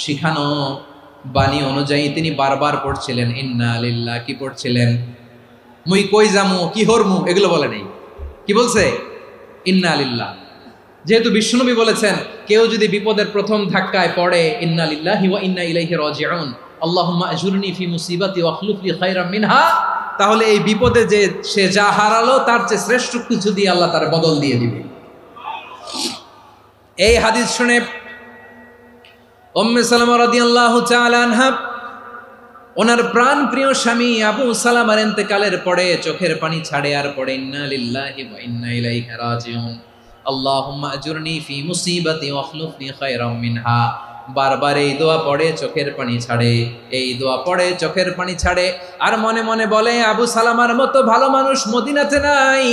Speaker 1: শিখানো বাণী অনুযায়ী তিনি বারবার পড়ছিলেন ইন্না লিল্লাহ। কি পড়ছিলেন? মুই কই যামু, কি হরমু, এগুলো বলে নেই। কি বলছে? ইন্না লিল্লাহ। যেহেতু বিশ্বনবী বলেছেন কেউ যদি বিপদের প্রথম ধাক্কায় পড়ে ইন্না লিল্লাহি ওয়া ইন্না ইলাইহি রাজিউন, আল্লাহুম্মা আজুরনি ফি মুসিবাতি ওয়া আখলুফ লি খায়রাম মিনহা, তাহলে এই বিপদে যে সে যা হারালো তার চেয়ে শ্রেষ্ঠ কিছু দিয়ে আল্লাহ তার বদল দিয়ে দিবে। এই হাদিস শুনে উম্মে সালামা রাদিয়াল্লাহু তাআলা আনহা ওনার প্রাণ প্রিয় স্বামী আবু সালামার ইন্তেকালের পরে চোখের পানি ছাড়ে আর পড়ে ইন্না লিল্লাহি ওয়া ইন্না ইলাইহি রাজিউন, আল্লাহুম্মা আজুরনি ফি মুসিবাতি ওয়া আখলুফ লি খায়রাম মিনহা। বারবার এই দোয়া পড়ে চোখের পানি ছাড়ে, এই দোয়া পড়ে চোখের পানি ছাড়ে, আর মনে মনে বলে আবু সালামার মতো ভালো মানুষ মদিনাতে নাই,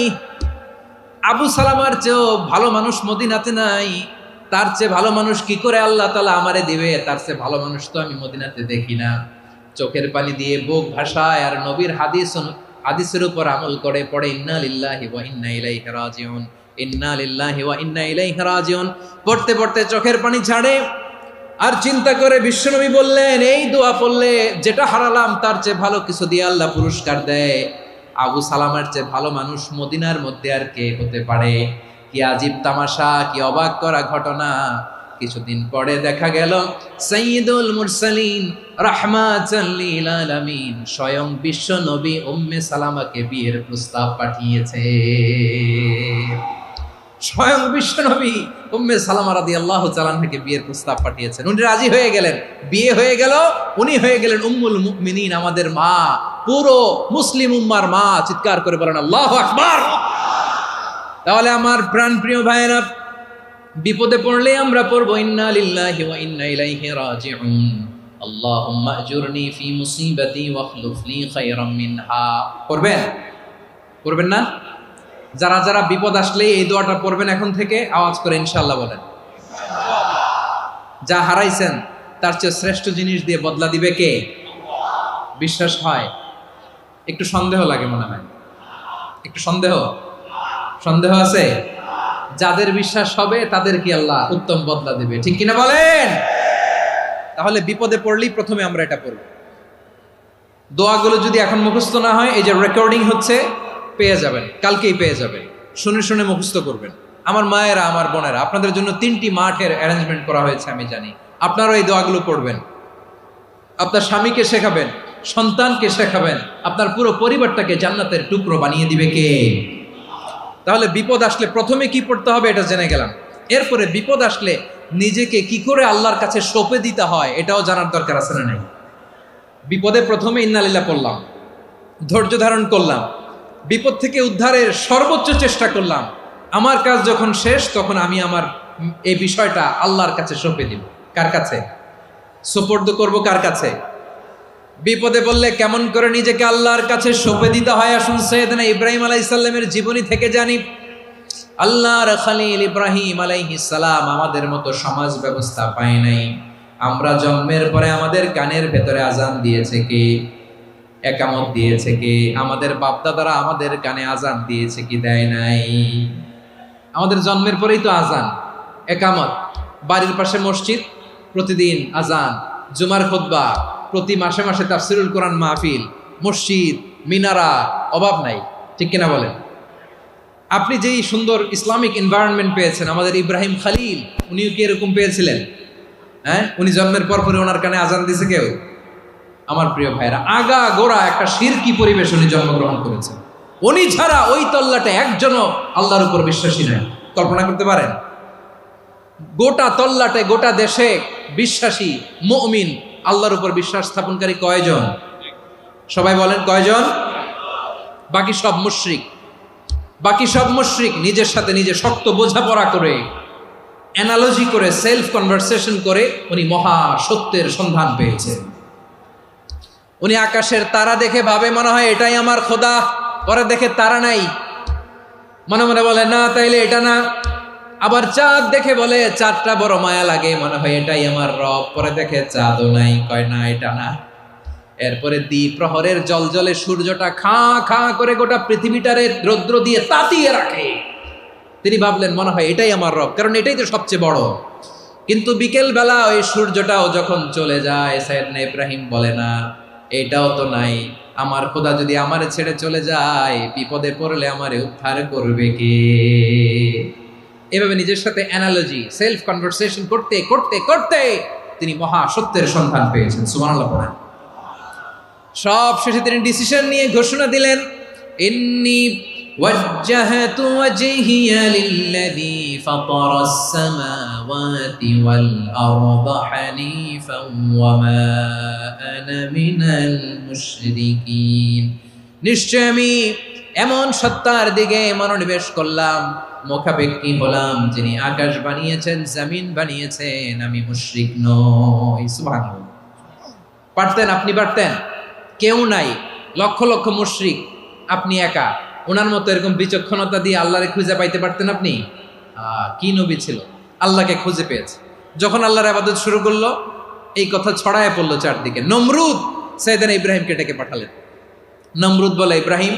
Speaker 1: আবু সালামার চেয়েও ভালো মানুষ মদিনাতে নাই, তার চেয়ে ভালো মানুষ কি করে আল্লাহ তাআলা আমারে দিবে, তার চেয়ে ভালো মানুষ তো আমি মদিনাতে দেখি না। চোখের পানি দিয়ে বুক ভাসায় আর নবীর হাদিসের উপর আমল করে পড়ে ইন্না লিল্লাহি ওয়া ইন্না ইলাইহি রাজিউন, ইন্না লিল্লাহি ওয়া ইন্না ইলাইহি রাজিউন। পড়তে পড়তে চোখের পানি ছাড়ে আর চিন্তা করে বিশ্বনবী বললেন এই দোয়া পড়লে যেটা হারালাম তার চেয়ে ভালো কিছু দিয়ে আল্লাহ পুরস্কার দেয়। আবু সালামার চেয়ে ভালো মানুষ মদিনার মধ্যে আর কে হতে পারে? কি আজীব তামাশা, কি অবাক করা ঘটনা। কিছুদিন পরে দেখা গেল সাইয়্যিদুল মুরসালিন রাহমাতাল লিল আলামিন স্বয়ং বিশ্ব নবী উম্মে সালামাকে বিয়ের প্রস্তাব পাঠিয়েছে। স্বয়ং বিশ্ব নবী উম্মে সালামা রাদিয়াল্লাহু তাআলা থেকে বিয়ের প্রস্তাব পাঠিয়েছেন। উনি রাজি হয়ে গেলেন, বিয়ে হয়ে গেল, উনি হয়ে গেলেন উম্মুল মুমিনিন, আমাদের মা, পুরো মুসলিম উম্মার মা। চিৎকার করে বলেন আল্লাহু আকবার। তাহলে আমার প্রাণ প্রিয় ভাইয়েরা, বিপদে পড়লে আমরা পড়বো ইন্না লিল্লাহি ওয়া ইন্না ইলাইহি রাজিউন, আল্লাহুম্মা আজুরনি ফি মুসিবাতি ওয়া আখলুফ লি খায়রাম মিনহা। পড়বেন? পড়বেন না? যারা যারা বিপদ আসলে এই দোয়াটা পড়বেন এখন থেকে আওয়াজ করে ইনশাআল্লাহ বলেন। যা হারাইছেন তার চেয়ে শ্রেষ্ঠ জিনিস দিয়ে বদলা দিবে কে? বিশ্বাস হয়? একটু সন্দেহ লাগে মনে হয়, একটু সন্দেহ আছে? যাদের বিশ্বাস হবে তাদের কি আল্লাহ উত্তম বদলা দিবে, ঠিক কিনা বলেন? তাহলে বিপদে পড়লেই প্রথমে আমরা এটা পড়ব। দোয়াগুলো যদি এখন মুখস্থ না হয়, এই যে রেকর্ডিং হচ্ছে, পেয়ে যাবেন, কালকেই পেয়ে যাবেন। শুনে শুনে মুখস্থ করবেন। আমার মায়েরা, আমার বোনেরা, আপনাদের জন্য 3টি মাঠের অ্যারেঞ্জমেন্ট করা হয়েছে, আমি জানি। আপনারাও এই দোয়াগুলো পড়বেন, আপনার স্বামীকে শেখাবেন, সন্তানকে শেখাবেন, আপনার পুরো পরিবারটাকে জান্নাতের টুকরো বানিয়ে দিবে কে? তাহলে বিপদ আসলে প্রথমে কি পড়তে হবে এটা জেনে গেলাম। এরপরে বিপদ আসলে নিজেকে কি করে আল্লাহর কাছে সঁপে দিতে হয় এটাও জানার দরকার আছে না নাই? বিপদে প্রথমে ইন্না লিল্লাহ পড়লাম, ধৈর্য ধারণ করলাম, বিপদ থেকে উদ্ধারের সর্বোচ্চ চেষ্টা করলাম। আমার কাজ যখন শেষ তখন আমি আমার এই বিষয়টা আল্লাহর কাছে সঁপে দিব। কার কাছে সুপর্দ করব? কার কাছে? বিপদে বললে কেমন করে নিজেকে আল্লাহর কাছে সঁপে দিতে হয় আসুন সাইয়েদনা ইব্রাহিম আলাইহিস সালামের জীবনী থেকে জানি। আল্লাহর খলিল ইব্রাহিম আলাইহিস সালাম আমাদের মতো সমাজ ব্যবস্থা পায় নাই। আমরা জন্মের পরে আমাদের কানের ভেতরে আজান দিয়েছে কে? একামত দিয়েছে কে? আমাদের বাপদাদারা আমাদের কানে আজান দিয়েছে কি? দেয় নাই। আমাদের জন্মের পরেই তো আজান, একামত, বাড়ির পাশে মসজিদ, প্রতিদিন আজান, জুমার খুতবা, প্রতি মাসে মাসে তাফসিরুল কোরআন মাহফিল, মসজিদ, মিনারা, অভাব নাই, ঠিক কিনা বলেন? আপনি যেই সুন্দর ইসলামিক এনভায়রনমেন্ট পেয়েছেন, আমাদের ইব্রাহিম খলিল উনিও কি এরকম পেয়েছিলেন? হ্যাঁ, উনি জন্মের পর পরে ওনার কানে আজান দিয়েছে কেউ? আমার প্রিয় ভাইরা, আগা গোড়া একটা শিরকি পরিবেশ উনি জন্মগ্রহণ করেছেন। উনি ছাড়া ওই তল্লাটে একজনও আল্লাহর উপর বিশ্বাসী নয়। কল্পনা করতে পারেন? গোটা তল্লাটে, গোটা দেশে বিশ্বাসী মুমিন, আল্লাহর উপর বিশ্বাস স্থাপনকারী কয়জন? সবাই বলেন কয়জন? বাকি সব মুশরিক। বাকি সব মুশরিক নিজের সাথে নিজে শক্ত বোঝাপড়া করে, অ্যানালজি করে, সেলফ কনভারসেশন করে উনি মহা সত্যের সন্ধান পেয়েছে। উনি আকাশের তারা দেখে ভাবে মনে হয় এটাই আমার খোদা, পরে দেখে তারা নাই, মনে মনে বলে না তাইলে এটা না। আবার চাঁদ দেখে বলে চাঁদটা বড় মায়া লাগে, মনে হয় এটাই আমার রব, পরে দেখে চাঁদও নাই, কয় না এটা না। এরপরে দ্বিপ্রহরের জলজলে সূর্যটা খা খা করে গোটা পৃথিবীটারে রৌদ্র দিয়ে তাতিয়ে রাখে। তিনি ভাবলেন মনে হয় এটাই আমার রব, কারণ এটাই তো সবচেয়ে বড়। কিন্তু বিকেল বেলা ওই সূর্যটাও যখন চলে যায়, সাইয়েদনা ইব্রাহিম বলে না এটাও তো নাই, আমার খোদা যদি আমারে ছেড়ে চলে যায়, বিপদে পড়লে আমারে উদ্ধার করবে কে? এভাবে নিজের সাথে অ্যানালজি, সেলফ কনভারসেশন করতে করতে করতে তিনি মহা সত্যের সন্ধান পেয়েছেন। সুবহানাল্লাহ পড়েন। সব শেষে তিনি ডিসিশন নিয়ে ঘোষণা দিলেন, ইন্নী ওয়াজ্জাহতু ওয়াজহিয়া লিল্লাযী ফাতারাস সামাওয়াতি ওয়াল আরদা হানিফান ওয়া মা আনা মিনাল মুশরিকিন। নিশ্চয় আমি এমন সত্তার দিকে মনোনিবেশ করলাম, মুখাপেক্ষী হলাম, যিনি আকাশ বানিয়েছেন, জমিন বানিয়েছেন, আমি মুশরিক নই। সুবহানাল্লাহ। পারতেন, আপনি পারতেন? কেউ নাই, লক্ষ লক্ষ মুশরিক, আপনি একা। ওনার মতো এরকম বিচক্ষণতা দিয়ে আল্লাহরে খুঁজে পাইতে পারতেন আপনি? কি নবী ছিল, আল্লাহকে খুঁজে পেয়েছে। যখন আল্লাহর ইবাদত শুরু করলো, এই কথা ছড়ায় পড়লো চারদিকে। নমরুদ সাইয়েদনা ইব্রাহিমকে ডেকে পাঠালেন। নমরুদ বলে, ইব্রাহিম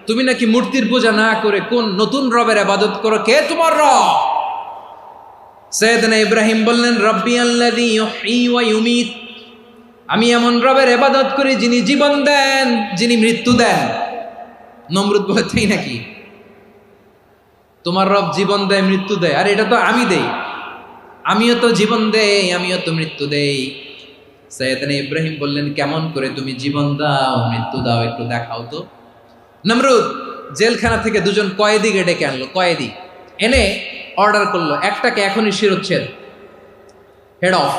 Speaker 1: তুমি নাকি মূর্তির পূজা না করে কোন নতুন রবের ইবাদত করো, কে তোমার রব? সাইয়েদনা ইব্রাহিম বললেন, রব্বি আল্লাযী ইউহয়ী ওয়া ইউমীত, আমি এমন রবের ইবাদত করি যিনি জীবন দেন, যিনি মৃত্যু দেন। নমরুদ বলে, তাই নাকি? তোমার রব জীবন দেয়, মৃত্যু দেয়, আর এটা তো আমি দেই, আমিও তো জীবন দেই, আমিও তো মৃত্যু দেই। সাইয়েদনা ইব্রাহিম বললেন, কেমন করে তুমি জীবন দাও, মৃত্যু দাও, একটু দেখাও তো। নমরুদ জেলখানা থেকে দুজন কয়েদিকে ডেকে আনলো, কয়েদি এনে অর্ডার করলো, একটাকে এখনই শিরোচ্ছেদ, হেড অফ,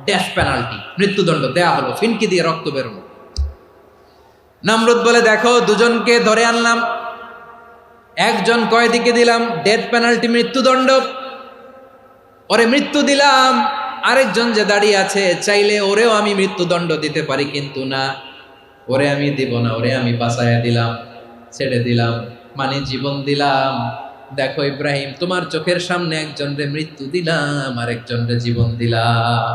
Speaker 1: ডেথ পেনাল্টি, মৃত্যুদণ্ড দেয়া হলো, ফিনকি দিয়ে রক্ত বেরোনো। নমরুদ বলে, দেখো দুজনকে ধরে আনলাম, একজন কয়েদিকে দিলাম ডেথ পেনাল্টি, মৃত্যুদণ্ড, ওরে মৃত্যু দিলাম। আরেকজন যে দাঁড়িয়ে আছে, চাইলে ওরেও আমি মৃত্যুদণ্ড দিতে পারি, কিন্তু না, ওরে আমি দিব না, ওরে আমি বাঁচাইয়া দিলাম, ছেড়ে দিলাম, মানে জীবন দিলাম। দেখো ইব্রাহিম, তোমার চোখের সামনে একজনরে মৃত্যু দিলাম, আরেকজনরে জীবন দিলাম।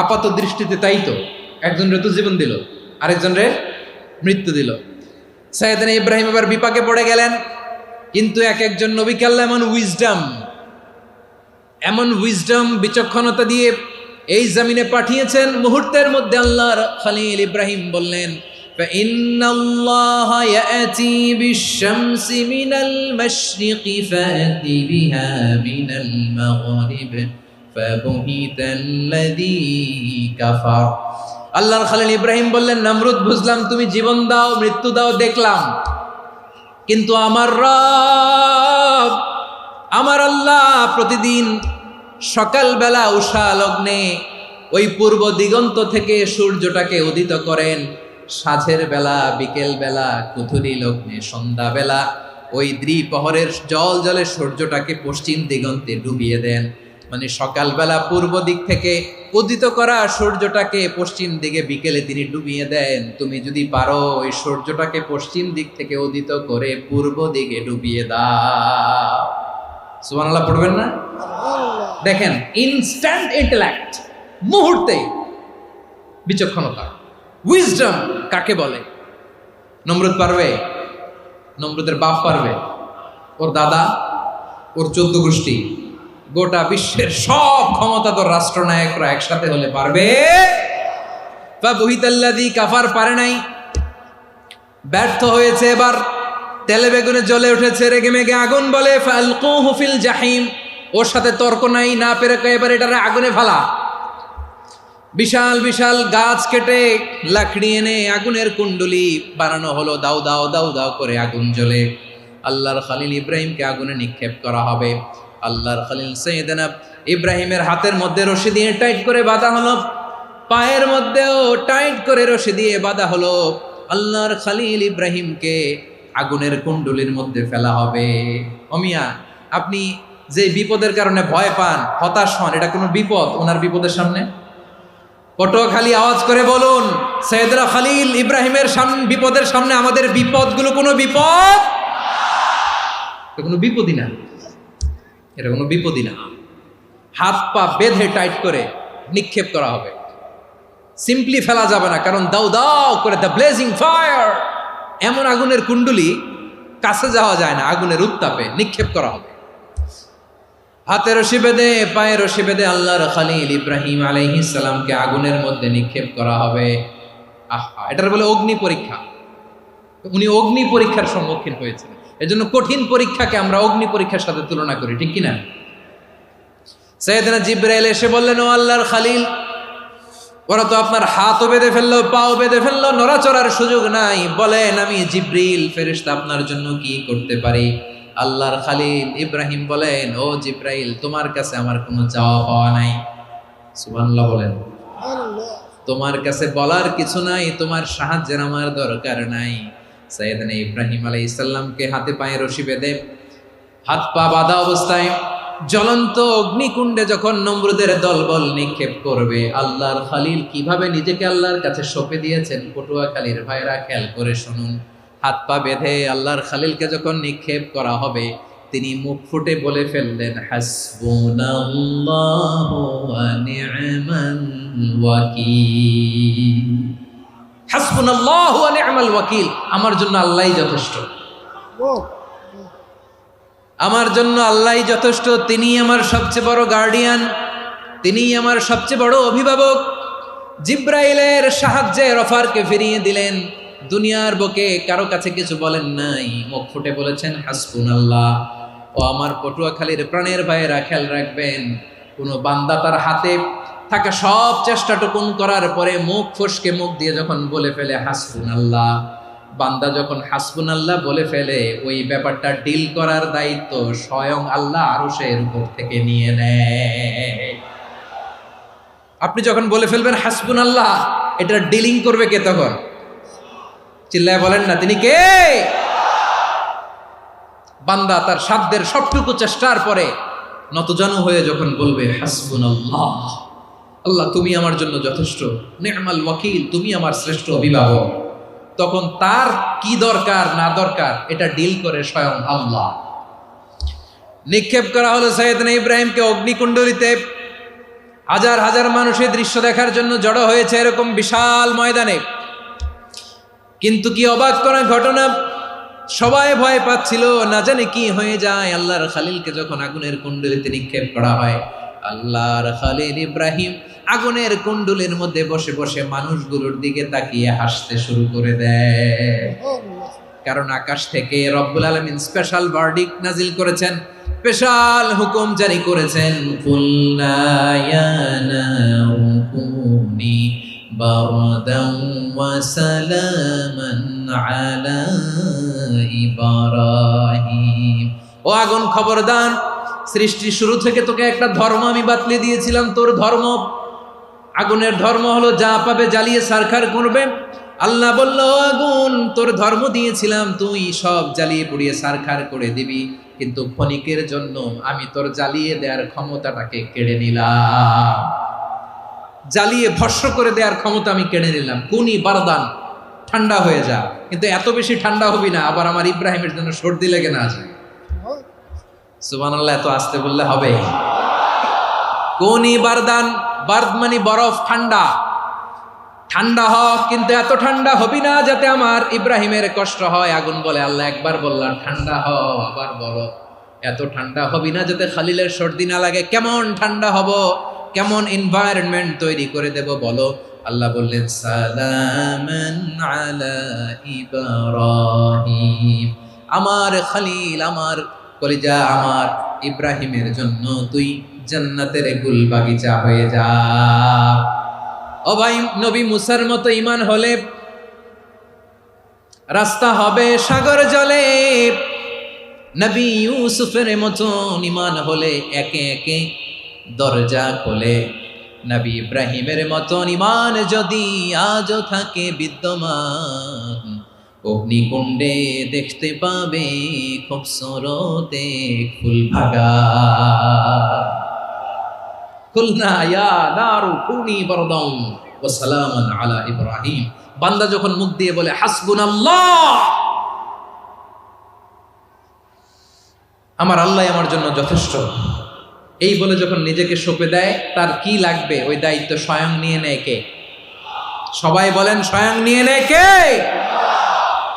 Speaker 1: আপাত দৃষ্টিতে তাই তো, একজনরে তো জীবন দিল, আরেকজনরে মৃত্যু দিল। সাইয়েদনা ইব্রাহিম এবার বিপাকে পড়ে গেলেন। কিন্তু এক একজন নবীকে আল্লাহ এমন উইজডম বিচক্ষণতা দিয়ে এই জমিনে পাঠিয়েছেন, মুহূর্তের মধ্যে আল্লাহর খলিল ইব্রাহিম বললেন, ফাইন্নাল্লাহা ইয়াতি বিশ-শামসি মিনাল মাশরিকি ফাতি বিহা মিনাল মাগরিব ফাবুহিতাল্লাযী কাফার। আল্লাহর খলিল ইব্রাহিম বললেন, নমরুদ বুঝলাম তুমি জীবন দাও, মৃত্যু দাও, দেখলাম, কিন্তু আমার রব, আমার আল্লাহ প্রতিদিন সকালবেলা উষা লগ্নে ওই পূর্ব দিগন্ত থেকে সূর্যটাকে উদিত করেন, সাঁঝের বেলা, বিকেল বেলা, কুথুরি লগ্নে, সন্ধ্যাবেলা ওই দ্বিপ্রহরের জল জলে সূর্যটাকে পশ্চিম দিগন্তে ডুবিয়ে দেন। মানে সকালবেলা পূর্ব দিক থেকে উদিত করা সূর্যটাকে পশ্চিম দিকে বিকেলে তিনি ডুবিয়ে দেন। তুমি যদি পারো ওই সূর্যটাকে পশ্চিম দিক থেকে উদিত করে পূর্ব দিকে ডুবিয়ে দাও। সুবহানাল্লাহ পড়বেন না? দেখেন, ইনস্ট্যান্ট ইন্টেলেক্ট, মুহূর্তে বিচক্ষণতা, উইজডম কাকে বলে? নমরুদ পারবে? নমরুদের বাপ পারবে? ওর দাদা, ওর 14 গোষ্ঠী, গোটা বিশ্বের সব ক্ষমতাধর রাষ্ট্রনায়করা একসাথে হলে পারবে? ফাবুহিতাল্লাযী কাফার পারে নাই, ব্যর্থ হয়েছে। এবার তেলে বেগুনে জ্বলে উঠেছে, রেগে মেগে আগুন বলে, ফালকুহু ফিল জাহিম। ওর সাথে তর্ক নাই, না পেরে এবার এটারে আগুনে ফেলা। বিশাল বিশাল গাছ কেটে লাকড়ি এনে আগুনের কুণ্ডলি বানানো হলো, দাও দাও দাও দাও করে আগুন জ্বলে। আল্লাহর খলিল ইব্রাহিমকে আগুনে নিক্ষেপ করা হবে। আল্লাহর খলিল সাইয়েদনা ইব্রাহিমের হাতের মধ্যে রশি দিয়ে টাইট করে বাঁধা হলো, পায়ের মধ্যেও টাইট করে রশি দিয়ে বাঁধা হলো। আল্লাহর খলিল ইব্রাহিমকে আগুনের কুণ্ডলির মধ্যে ফেলা হবে। অমিয়া, আপনি যে বিপদের কারণে ভয় পান, হতাশ হন, এটা কোনো বিপদ ওনার বিপদের সামনে? পটুয়াখালী আওয়াজ করে বলুন, সাইয়েদনা খলিল ইব্রাহিমের বিপদের সামনে আমাদের বিপদগুলো কোনো বিপদ? এটা কোনো বিপদই না, এটা কোনো বিপদই না। হাত পা বেঁধে টাইট করে নিক্ষেপ করা হবে। সিম্পলি ফেলা যাবে না, কারণ দাও দাও করে দ্য ব্লেজিং ফায়ার, এমন আগুনের কুণ্ডুলি কাছে যাওয়া যায় না, আগুনের উত্তাপে নিক্ষেপ করা হবে। হাতে রশি বেঁধে পায়ে রশি বেঁধে আল্লাহর খলিল ইব্রাহিম আলাইহিস সালামকে আগুনের মধ্যে নিক্ষেপ করা হবে। আহা, এটার বলে অগ্নি পরীক্ষা। উনি অগ্নি পরীক্ষার সম্মুখীন হয়েছেন। এজন্য কঠিন পরীক্ষাকে আমরা অগ্নি পরীক্ষার সাথে তুলনা করি, ঠিক কিনা? সাইয়েদনা জিবরাইল এসে বললেন, ও আল্লাহর খলিল, ওরা তো আপনার হাতও বেঁধে ফেললো, পাও বেঁধে ফেললো, নড়াচড়ার সুযোগ নাই, বলেন আমি জিবরিল ফেরেশতা আপনার জন্য কি করতে পারি? আল্লাহর খলিল ইব্রাহিম বলেন, ও জিবরাইল, তোমার কাছে আমার কোনো চাওয়া পাওয়া নাই। সুবহানাল্লাহ বলেন। তোমার কাছে বলার কিছু নাই, তোমার সাহায্যের আমার দরকার নাই। সাইয়েদনা ইব্রাহিম আলাইহিস সালামকে হাতে পায়ে রশি বেঁধে হাত পা বাঁধা অবস্থায় জ্বলন্ত অগ্নিকুণ্ডে যখন নমরুদের দলবল নিক্ষেপ করবে, আল্লাহর খলিল কিভাবে নিজেকে আল্লাহর কাছে সঁপে দিয়েছেন, পটুয়াখালীর ভাইরা খেয়াল করে শুনুন। হাত পা বেঁধে আল্লাহর খলিলকে যখন নিক্ষেপ করা হবে, তিনি মুখ ফুটে বলে ফেললেন, হাসবুনাল্লাহু ওয়া নি'মাল ওয়াকিল। হাসবুনাল্লাহু ওয়া নি'মাল ওয়াকিল, আমার জন্য আল্লাহই যথেষ্ট, আমার জন্য আল্লাহই যথেষ্ট। তিনি আমার সবচেয়ে বড় গার্ডিয়ান, তিনি আমার সবচেয়ে বড় অভিভাবক। জিব্রাইলের সাহায্যে অফারকে ফিরিয়ে দিলেন। দুনিয়ার বুকে কারো কাছে কিছু বলেন নাই, মুখ ফুটে বলেছেন হাসবুনাল্লাহ। ও আমার পটুয়াখালীর প্রাণের ভাইয়েরা, খেয়াল রাখবেন, কোন বান্দা তার হাতে থাকা সব চেষ্টাটুকুন করার পরে মুখ ফসকে মুখ দিয়ে যখন বলে ফেলে হাসবুনাল্লাহ, বান্দা যখন হাসবুনাল্লাহ বলে ফেলে, ওই ব্যাপারটা ডিল করার দায়িত্ব স্বয়ং আল্লাহ আরশের উপর থেকে নিয়ে নেয়। আপনি যখন বলে ফেলবেন হাসবুনাল্লাহ, এটা ডিলিং করবে কে তখন? চিল্লায় বলেন না, তিনি কে? বান্দা তার সাধ্যের সবটুকু চেষ্টার পরে নতজানু হয়ে যখন বলবে হাসবুনাল্লাহ, আল্লাহ তুমি আমার জন্য যথেষ্ট, নি'মাল ওয়াকিল, তুমি আমার শ্রেষ্ঠ অভিভাবক, তখন তার কি দরকার না দরকার এটা ডিল করে স্বয়ং আল্লাহ। নিক্ষেপ করা হলো সাইয়েদনা ইব্রাহিমকে অগ্নিকুণ্ডলিতে। হাজার হাজার মানুষের দৃশ্য দেখার জন্য জড়ো হয়েছে এরকম বিশাল ময়দানে। কিন্তু কি অবাক করা ঘটনা, সবাই ভয় পাচ্ছিল, না জানে কি হয়ে যায়। আল্লাহর খলিলকে যখন আগুনের কুণ্ডলিতে নিক্ষেপ করা হয়, আল্লাহর খলিল ইব্রাহিম আগুনের কুণ্ডলের মধ্যে বসে বসে মানুষগুলোর দিকে তাকিয়ে হাসতে শুরু করে দেয়। কারণ আকাশ থেকে রব্বুল আলামিন স্পেশাল ভার্ডিক্ট নাজিল করেছেন, স্পেশাল হুকুম জারি করেছেন, কুলনা ইয়া নারু কুনি বারদান ওয়া সালামান আলা ইব্রাহিম। ও আগুন, খবরদার, সৃষ্টি শুরু থেকে তোকে একটা ধর্ম আমি বাতলে দিয়েছিলাম, তোর ধর্ম, আগুনের ধর্ম হলো যা পাবে জ্বালিয়ে সারখার করবে। আল্লাহ বলল, আগুন, তোর ধর্ম দিয়েছিলাম, তুই সব জ্বালিয়ে পুড়িয়ে সারখার করে দিবি, কিন্তু ক্ষণিকের জন্য আমি তোর জ্বালিয়ে দেওয়ার ক্ষমতাটাকে কেড়ে নিলাম, জ্বালিয়ে ভস্ম করে দেওয়ার ক্ষমতা আমি কেড়ে নিলাম। কুনি বারদান, ঠান্ডা হয়ে যা, কিন্তু এত বেশি ঠান্ডা হবি না আবার আমার ইব্রাহিমের জন্য সর্দি লেগে না যায়। সুবহানাল্লাহ, এত আসতে বললে হবে? কুনি বারদান, বার্দ মানে বরফ, ঠান্ডা, ঠান্ডা হ, কিন্তু এত ঠান্ডা হবি না যাতে আমার ইব্রাহিমের কষ্ট হয়। আগুন বলে, আল্লাহ একবার বললাম ঠান্ডা হ, আবার বলো এত ঠান্ডা হবি না যাতে খলিলের সর্দি না লাগে। কেমন ঠান্ডা হব, কেমন এনভায়রনমেন্ট তৈরি করে দেব বলো? আল্লাহ বললেন, সালামান আলা ইব্রাহিম, আমার খলিল, আমার কলিজা, আমার ইব্রাহিমের জন্য তুই জান্নাতের গুল বাগিচা হয়ে যা। ও ভাই, নবী মুসার মতো ঈমান হলে রাস্তা হবে সাগর জলে, নবী ইউসুফের মতো ঈমান হলে একে একে দরজা খোলে। নবী ইব্রাহিমের মতো ঈমান যদি আজও থাকে বিদ্যমান, অগ্নিকুণ্ডে দেখতে পাবে খুবসুরত এক ফুল ভাগা। কুলনা ইয়া নারু কুনি বারদান ওয়া সালামান আলা ইব্রাহিম। বান্দা যখন মুখ দিয়ে বলে হাসবুনাল্লাহ, আমার আল্লাহ আমার জন্য যথেষ্ট, এই বলে যখন নিজেকে সঁপে দেয়, তার কি লাগবে ওই দায়িত্ব স্বয়ং নিয়ে নেয় কে? সবাই বলেন স্বয়ং নিয়ে নেয় কে?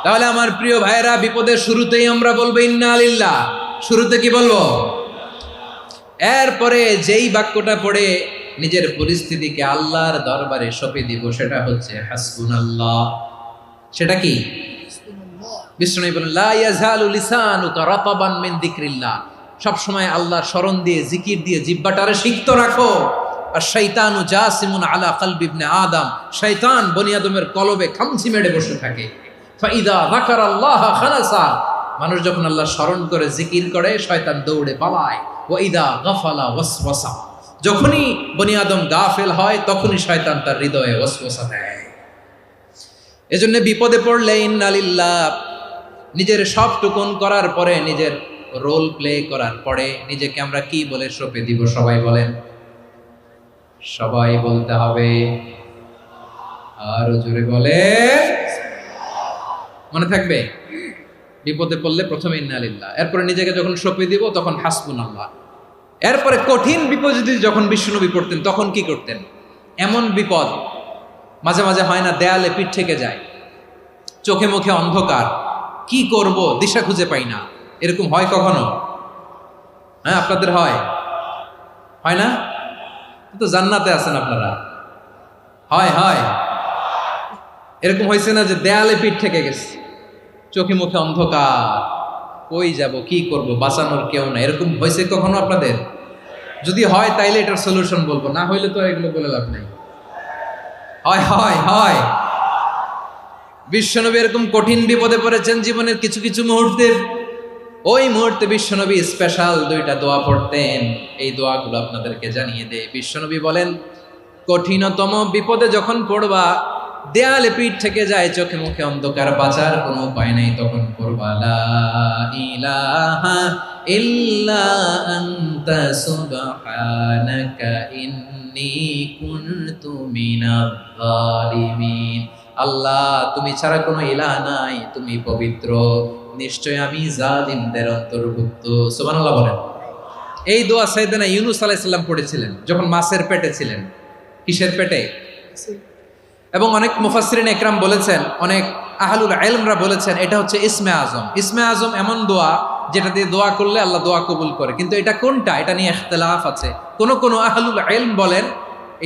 Speaker 1: তাহলে আমার প্রিয় ভাইরা, বিপদের শুরুতেই আমরা বলবো ইন্না লিল্লাহ। শুরুতে কি বলবো? এরপরে যেই বাক্যটা পড়ে নিজের পরিস্থিতিকে আল্লাহর দরবারে সঁপে দিব, সেটা হচ্ছে হাসবুনাল্লাহ। সেটা কি? বিষ্ণু বলেন লা ইয়াজালু লিসানুকা রাতাবান মিন যিকরিল্লাহ। সব সময় আল্লাহর স্মরণ দিয়ে, জিকির দিয়ে জিহ্বাটারে সিক্ত রাখো। আর শয়তানু জাসিমুন আলা কলবি ইবনে আদম, শয়তান বনি আদমের কলবে খামচি মেরে বসে থাকে। ফাইদা যাকারাল্লাহ খানাসা, মানুষ যখন আল্লাহর স্মরণ করে জিকির করে শয়তান দৌড়ে পালায়। ওয়া ইদা গাফালা ওয়াসওয়াসা, যখনই বনি আদম গাফেল হয় তখনই শয়তান তার হৃদয়ে ওয়াসওয়াসা দেয়। এজন্য বিপদে পড়লে ইন্না লিল্লাহ, নিজের সব টুকুন করার পরে, নিজের রোল প্লে করার পরে নিজেকে আমরা কি বলে সঁপে দিব? সবাই বলেন, সবাই বলতে হবে। আরো জোরে বলে, মনে থাকবে? বিপদে পড়লে প্রথমে ইন্না লিল্লাহ, এরপরে নিজেকে যখন সঁপে দিব তখন হাসবুনাল্লাহ। এরপরে কঠিন বিপদ যদি যখন বিশ্বনবী পড়তেন তখন কি করতেন? এমন বিপদ মাঝে মাঝে হয় না, দেয়ালে পিঠ থেকে যায়, চোখে মুখে অন্ধকার, কি করব দিশা খুঁজে পাই না, এরকম হয় কখনো? হ্যাঁ, আপনাদের হয়? হয় না? তো জান্নাতে আছেন আপনারা। হয় হয় এরকম হয়েছে না যে দেয়ালে পিঠ থেকে গেছে, চোখে মুখে অন্ধকার, কই যাব, কি করব, বাঁচানোর কেউ না, এরকম হয়েছে কখনো আপনাদের? যদি হয় তাইলে এটার সলিউশন বলবো, না হইলে তো এগুলো বলে লাভ নাই। হয় হয় হয় বিশ্বনবী এরকম কঠিন বিপদে পড়েছেন জীবনের কিছু কিছু মুহূর্তে। ওই মুহূর্তে বিশ্বনবী স্পেশাল 2টা দোয়া পড়তেন। এই দোয়াগুলো আপনাদেরকে জানিয়ে দেয়। বিশ্বনবী বলেন, কঠিনতম বিপদে যখন পড়বা, দেয়ালে পিঠ থেকে যায়, চোখে মুখে অন্ধকার, বাঁচার কোনো উপায় নাই, তখন পড়বা লা ইলাহা ইল্লা আনতা সুবহানাকা ইন্নী কুনতু মিনাজ জালিমিন। আল্লাহ, তুমি ছাড়া কোনো ইলাহ নাই, তুমি পবিত্র, নিশ্চয় আমি জালিমদের অন্তর্ভুক্ত। সুবহানাল্লাহ বলেন। এই দোয়া সাইয়েদনা ইউনূস আলাইহিস সালাম পড়েছিলেন যখন মাছের পেটে ছিলেন। কিসের পেটে? এবং অনেক মুফাসসিরিন ইকরাম বলেছেন, অনেক আহলুল ইলমরা বলেছেন, এটা হচ্ছে ইসমে আজম। ইসমে আজম এমন দোয়া যেটা দিয়ে দোয়া করলে আল্লাহ দোয়া কবুল করে, কিন্তু এটা কোনটা, এটা নিয়ে ইখতিলাফ আছে। কোন আহলুল ইলম বলেন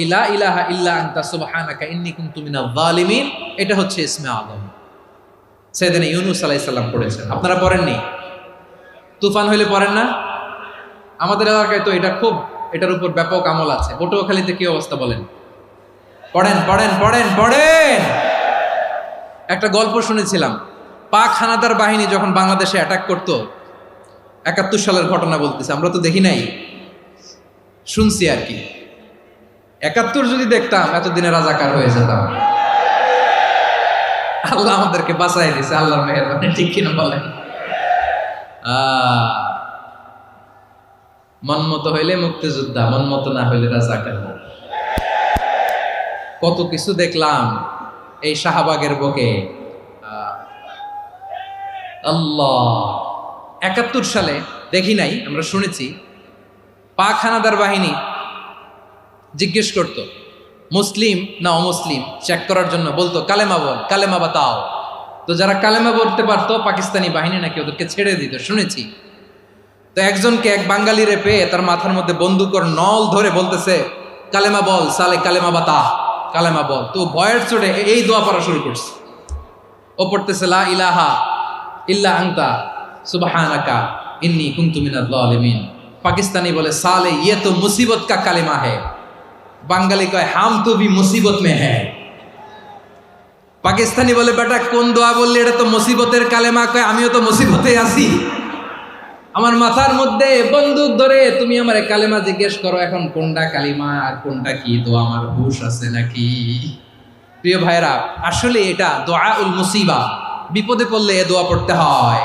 Speaker 1: এই লা ইলাহা ইল্লা আনতা সুবহানাকা ইন্নী কুনতু মিনাজ জালিমিন, এটা হচ্ছে ইসমে আজম। সাইয়েদনা ইউনূস আলাইহিস সালাম পড়েছেন। আপনারা পড়েননি? তুফান হইলে পড়েন না? আমাদের এলাকায় তো এটা খুব, এটার উপর ব্যাপক আমল আছে। পটুয়াখালীতে কি অবস্থা বলেন? পড়েন পড়েন পড়েন পড়েন। একটা গল্প শুনেছিলাম, পাক হানাদার বাহিনী যখন বাংলাদেশে অ্যাটাক করত, 71 সালের ঘটনা বলতেছে, আমরা তো দেখি নাই, শুনছি আর কি। 71 যদি দেখতাম এতদিনে রাজাকার হয়ে যেতাম। আল্লাহ আমাদেরকে বাঁচাই দিছে, আল্লাহর মেহেরবানি, ঠিক কিনা বলেন? মন মতো হইলে মুক্তিযোদ্ধা, মন মতো না হইলে রাজাকার। কত কিছু দেখলাম এই শাহবাগের বুকে। আল্লাহ, 71 সালে দেখি নাই, আমরা শুনেছি পাক হানাদার বাহিনী জিজ্ঞেস করত মুসলিম না অমুসলিম চেক করার জন্য, বলতো কালেমা বল, কালেমা বাতাও। তো যারা কালেমা বলতে পারতো পাকিস্তানি বাহিনী নাকি ওদেরকে ছেড়ে দিত, শুনেছি। তো একজনকে, এক বাঙালিরে পেয়ে তার মাথার মধ্যে বন্দুকর নল ধরে বলতেছে কালেমা বল সালে, কালেমা বাতা, কালেমা বল। তো ভয়ের চোটে এই দোয়া পড়া শুরু করছে। ও পড়তেছে লা ইলাহা ইল্লা আনতা সুবহানাকা ইন্নী কুনতু মিনাজ জালিমিন। পাকিস্তানি বলে সালে ইয়ে তো মুসিবত কা কালেমা है, বাঙালি কয় হাম তো ভি মুসিবত মে হ্যাঁ। পাকিস্তানি বলে বেটা কোন দোয়া বললি, এটা তো মুসিবতের কালেমা। কয় আমিও তো মুসিবতে আছি, আমার মাথার মধ্যে বন্দুক ধরে তুমি আমার কালেমা জিজ্ঞেস করো, এখন কোনটা কালিমা আর কোনটা কি, তো আমার হুশ আছে নাকি? প্রিয় ভাইরা, আসলে এটা দুআউল মুসিবা, বিপদে পড়লে এ দোয়া পড়তে হয়,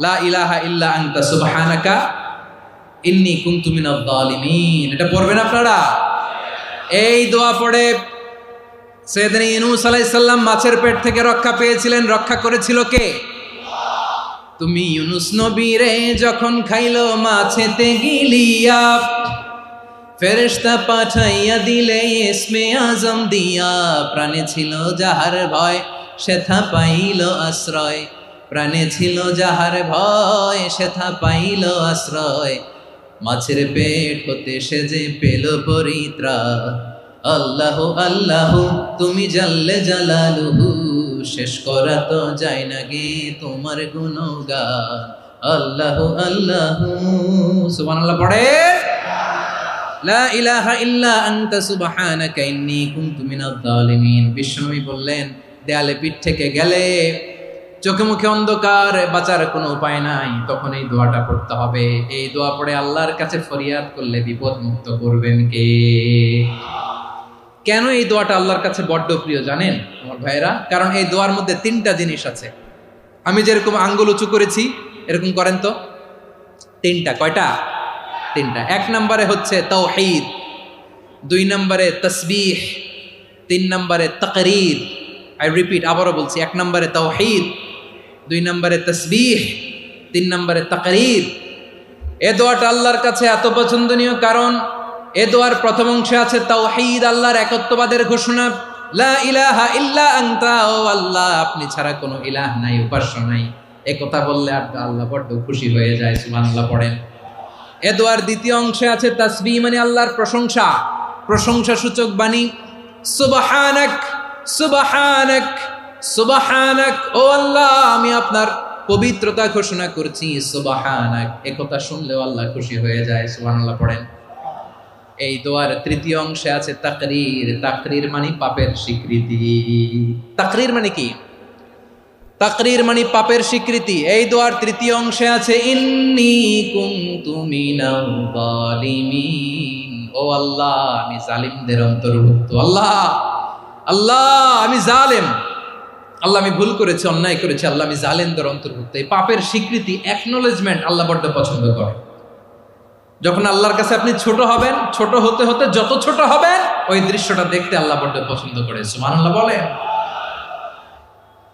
Speaker 1: লা ইলাহা ইল্লা আনতা সুবহানাকা ইন্নী কুনতু মিনাজ জালিমিন। এটা পড়বেন আপনারা। এই দোয়া পড়ে সাইয়েদনা ইউনূস আলাইহিস সালাম মাছের পেট থেকে রক্ষা পেয়েছিলেন। রক্ষা করেছিল কে? তুমি ইউনূস নবী রে যখন খাইলো মাছেতে গিলিয়া, ফেরেশতা পাঠাইয়া দিলে ইসমে আজম দিয়া, প্রাণে ছিল যাহার ভয় সেথা পাইল আশ্রয়, প্রাণে ছিল যাহার ভয় সেথা পাইল আশ্রয়, মাছের পেট হতে সে যে পেল পরিত্রাণ। আল্লাহ আল্লাহ তুমি জাল্লে জালালুহু, শেষ করা তো যায় না গে তোমার গুণগান। আল্লাহ আল্লাহ, সুবহানাল্লাহ পড়ে। লা ইলাহা ইল্লা আনতা সুবহানাকা ইন্নী কুনতু মিনাজ জালিমিন। বিশ্বনবী বললেন, দেয়ালে পিঠ থেকে গেলে, চোখে মুখে অন্ধকার, বাঁচার কোনো উপায় নাই, তখন এই দোয়াটা পড়তে হবে। এই দোয়া পড়ে আল্লাহর কাছে ফরিয়াদ করলে বিপদ মুক্ত করবেন কে? কেন এই দোয়াটা আল্লাহর কাছে বড্ড প্রিয় জানেন আমার ভাইয়েরা? কারণ এই দোয়ার মধ্যে তিনটা জিনিস আছে। আমি যেরকম আঙ্গুল উঁচু করেছি এরকম করেন তো। তিনটা। কয়টা? তিনটা। এক নম্বরে হচ্ছে তাওহীদ, দুই নম্বরে তাসবিহ, তিন নম্বরে তাকরীর। আই রিপিট, আবারও বলছি, এক নম্বরে তাওহীদ, দুই নম্বরে তাসবিহ, তিন নম্বরে তাকরীর। এ দোয়াটা আল্লাহর কাছে এত পছন্দনীয় কারণ এ দোয়ার প্রথম অংশে আছে তাওহীদ, আল্লাহর একত্ববাদের ঘোষণা। লা ইলাহা ইল্লা আনতা, ও আল্লাহ আপনি ছাড়া কোনো ইলাহ নাই, উপাস্য নাই। এ কথা বললে আল্লাহ বড্ড খুশি হয়ে যায়, সুবহানাল্লাহ পড়েন। এ দোয়ার দ্বিতীয় অংশে আছে তাসবিহ, মানে আল্লাহর প্রশংসা, প্রশংসা সূচক বাণী। সুবহানাক সুবহানাক সুবহানাক, ও আল্লাহ আমি আপনার পবিত্রতা ঘোষণা করছি, সুবহানাক। এ কথা শুনলেও আল্লাহ খুশি হয়ে যায়, সুবহানাল্লাহ পড়েন। এই দোয়ার তৃতীয় অংশে আছে তাকরীর, তাকরীর মানে পাপের স্বীকৃতি। তাকরীর মানে কি? তাকরীর মানে পাপের স্বীকৃতি। এই দোয়ার তৃতীয় অংশে আছে ইন্নী কুনতু মিনাল জালিমিন, ও আল্লাহ আমি জালিমদের অন্তর্ভুক্ত। আল্লাহ আল্লাহ আমি জালেম, আল্লাহ আমি ভুল করেছি, অন্যায় করেছি, আল্লাহ আমি জালেমদের অন্তর্ভুক্ত। এই পাপের স্বীকৃতি, অ্যাকনোলেজমেন্ট আল্লাহ বড্ড পছন্দ করে। যখন আল্লাহর কাছে আপনি ছোট হবেন, ছোট হতে হতে যত ছোট হবেন, ওই দৃশ্যটা দেখতে আল্লাহ বড্ড পছন্দ করে, সুবহানাল্লাহ বলেন।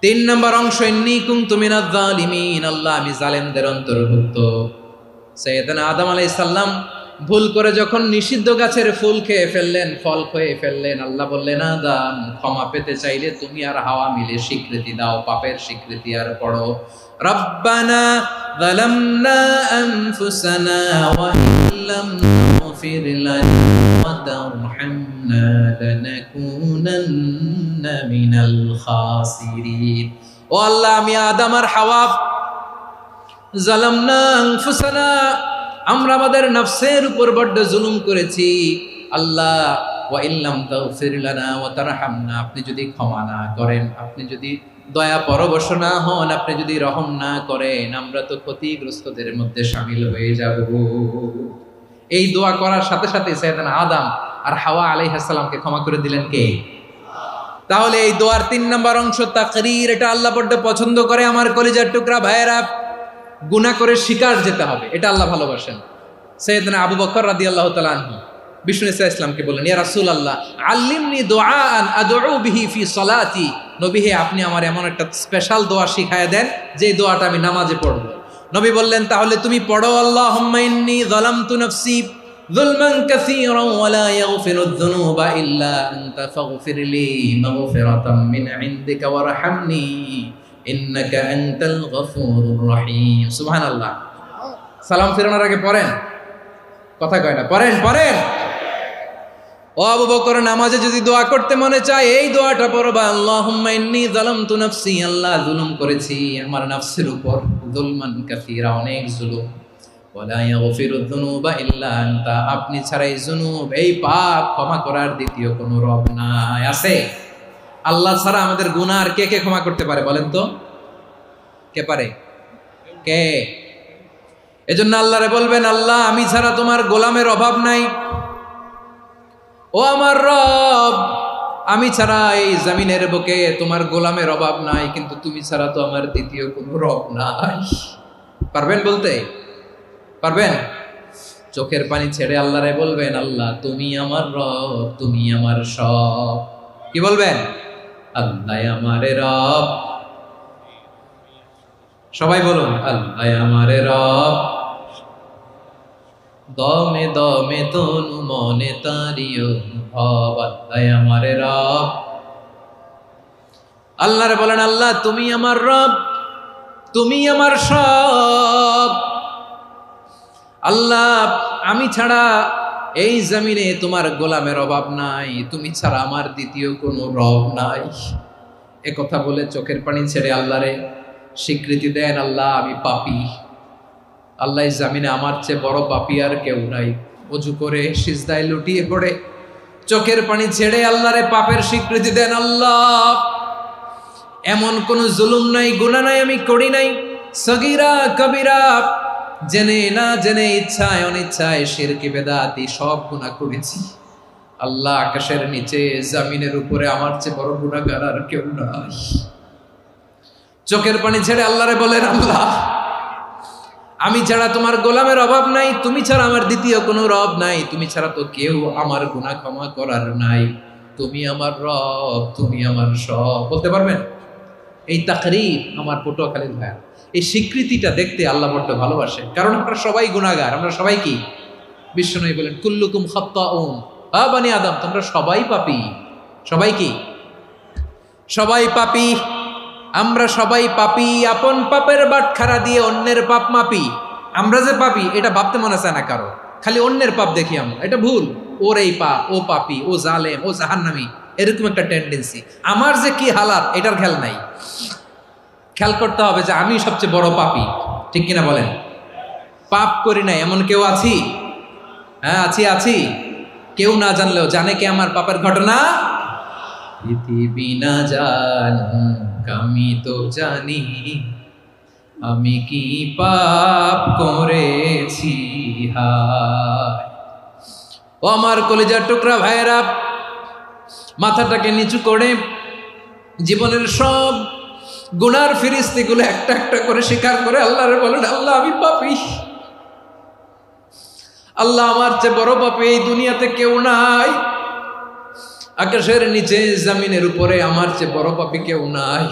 Speaker 1: তিন নম্বর অংশ ইন্নী কুনতু মিনাজ জালিমিন, আল্লাহ আমি জালেমদের অন্তর্ভুক্ত। সাইয়েদনা আদম আলাইহিস সালাম ভুল করে যখন নিষিদ্ধ গাছের ফুল খেয়ে ফেললেন, ফল খেয়ে ফেললেন, আল্লাহ বললেন আদম ক্ষমা পেতে চাইলে তুমি আর হাওয়া মিলে স্বীকৃতি দাও, পাপের স্বীকৃতি আর পড়ো, রব্বানা যালামনা আনফুসানা ওয়া ইল্লাম তাগফির লানা ওয়া তারহামনা লানাকুনান্না মিনাল খাসিরিন। ও আল্লাহ আমি আদম আর হাওয়া, যালামনা আনফুসানা, আমরা আমাদের নফসের উপর বড্ড জুলুম করেছি। আল্লাহ ওয়া ইল্লাম তাগফির লানা ওয়া তারহামনা, আপনি যদি ক্ষমা না করেন, আপনি যদি দয়া পরবশ না হন, আপনি যদি রহম না করেন, আমরা তো ক্ষতিগ্রস্তদের মধ্যে শামিল হয়ে যাব। এই দোয়া করার সাথে সাথে সাইয়েদনা আদম আর হাওয়া আলাইহিস সালামকে ক্ষমা করে দিলেন কে? তাহলে এই দোয়ার তিন নম্বর অংশ তাকরীর, এটা আল্লাহ বড্ড পছন্দ করে। আমার কলিজার টুকরা ভাইয়েরা, গুনাহ করে শিকার যেতে হবে, এটা আল্লাহ ভালোবাসেন। সাইয়েদনা আবু বকর রাদিয়াল্লাহু তাআলা আনহু বিষ্ণু ইসা ইসলামকে বললেন, ইয়া রাসূলুল্লাহ আল্লিমনি দুআআন আদউ বিহি ফি সালাতি, নবী হে আপনি আমার এমন একটা স্পেশাল দোয়া শিখায়া দেন যে দোয়াটা আমি নামাজে পড়ব। নবী বললেন, তাহলে তুমি পড়ো, আল্লাহুম্মা ইন্নী যালামতু নাফসি যুলমান কাসীরান ওয়া লা ইয়াগফিরুয যুনুবা ইল্লা আনতা ফাগফিরলি মাগফিরাতাম মিন ইনদিকা ওয়ারহামনি ইন্নাকা আনতাল গফুরুর রহিম। সুবহানাল্লাহ। সালাম ফেরানোর আগে পড়েন, কথা কয় না, পড়েন পড়েন। ও আবু বকর, নামাজে যদি দোয়া করতে মনে চায় এই দোয়াটা পড়বা, আল্লাহুম্মা ইন্নী যালামতু নাফসি, আল্লাহ জুলুম করেছি আমার নফসের উপর, যুলমান কাসীরা, অনেক জুলুম, ওয়া লা ইয়াগফিরুয যুনুবা ইল্লা আনতা, আপনি ছাড়া এই জুনুব, এই পাপ ক্ষমা করার দ্বিতীয় কোনো রব নাই। আছে? আল্লাহ ছাড়া আমাদের গুনাহ আর কে কে ক্ষমা করতে পারে বলেন তো? কে পারে? কে? এজন্য আল্লাহরে বলবেন, আল্লাহ আমি ছাড়া তোমার গোলামের অভাব নাই, ও আমার রব আমি ছাড়া এই জমিনের বুকে তোমার গোলামের অভাব নাই, কিন্তু তুমি ছাড়া তো আমার দ্বিতীয় কোনো রব নাই। পারবেন বলতে? পারবেন? চোখের পানি ছেড়ে আল্লাহরে বলবেন, আল্লাহ তুমি আমার রব, তুমি আমার সব। কি বলবেন? আল্লাহ আমারে রব, সবাই বলুন আল্লাহ আমারে রব, দমে দমে তনু মনে তারি অনুভব, আল্লাহ আমার রব। আল্লাহরে বলেন, আল্লাহ তুমি আমার রব, তুমি আমার সব। আল্লাহ আমি ছাড়া এই জমিনে তোমার গোলামের অভাব নাই, তুমি ছাড়া আমার দ্বিতীয় কোনো রব নাই। এ কথা বলে চোখের পানি ছেড়ে আল্লাহরে স্বীকৃতি দেন, আল্লাহ আমি পাপী, আল্লাহ এই জমিনে আমার চেয়ে বড় পাপী আর কেউ নাই। অজু করে সিজদায় লুটিয়ে পড়ে চোখের পানি ছেড়ে আল্লাহরে পাপের স্বীকৃতি দেন, আল্লাহ এমন কোন জুলুম নাই, গুনাহ নাই আমি করি নাই, সগীরা কবিরা, জেনে না জেনে, ইচ্ছায় অনিচ্ছায়, শিরকি বেদাতি সব গুনাহ করেছি। আল্লাহ আকাশের নিচে জমিনের উপরে আমার চেয়ে বড় গুনাহগার আর কেউ নাই। চোখের পানি ছেড়ে আল্লাহরে বলেন, আল্লাহ আমি ছাড়া তোমার গোলামের অভাব নাই, তুমি ছাড়া আমার দ্বিতীয় কোনো রব নাই, তুমি ছাড়া তো কেউ আমার গুনাহ ক্ষমা করার নাই, তুমি আমার রব, তুমি আমার সব। বলতে পারবেন? এই তাকরীর আমার পটুয়াখালীর ভাইয়া, এই স্বীকৃতিটা দেখতে আল্লাহ বড্ড ভালোবাসে, কারণ আমরা সবাই গুনাহগার। আমরা সবাই কি? বিশ্বনবী বলেন, কুল্লুকুম খাত্তাউন, বানি আদম তোমরা সবাই পাপী। সবাই কি? সবাই পাপী। আমরা সবাই পাপী, আপন পাপের বাটখারা দিয়ে অন্যের পাপ মাপি। আমরা যে পাপী এটা ভাবতে মনে চায় না কারো, খালি অন্যের পাপ দেখি আমরা, এটা ভুল। ওর এই পাপ, ও পাপী, ও জালেম, ও জাহান্নামী, এরকম একটা টেন্ডেন্সি। আমার যে কি হালাত এটার খেয়াল নাই। খেয়াল করতে হবে যে আমি সবচেয়ে বড় পাপী, ঠিক কিনা বলেন? পাপ করি নাই এমন কেউ আছি? হ্যাঁ আছি, আছি। কেউ না জানলেও জানে কে আমার পাপের ঘটনা? পৃথিবী না জানুক আমি তো জানি, আমি কি পাপ করেছি হায়। ও আমার কলিজার টুকরা ভাইয়েরা, মাথাটাকে নিচু করে জীবনের সব গুনার ফিরিস্তিগুলো একটা একটা করে স্বীকার করে আল্লাহরে বলেন, আল্লাহ আমি পাপী, আল্লাহ আমার চেয়ে বড় পাপী এই দুনিয়াতে কেউ নাই, আকাশের নিচে জমিনের উপরে আমার চেয়ে বড় পাপী কেউ নাই।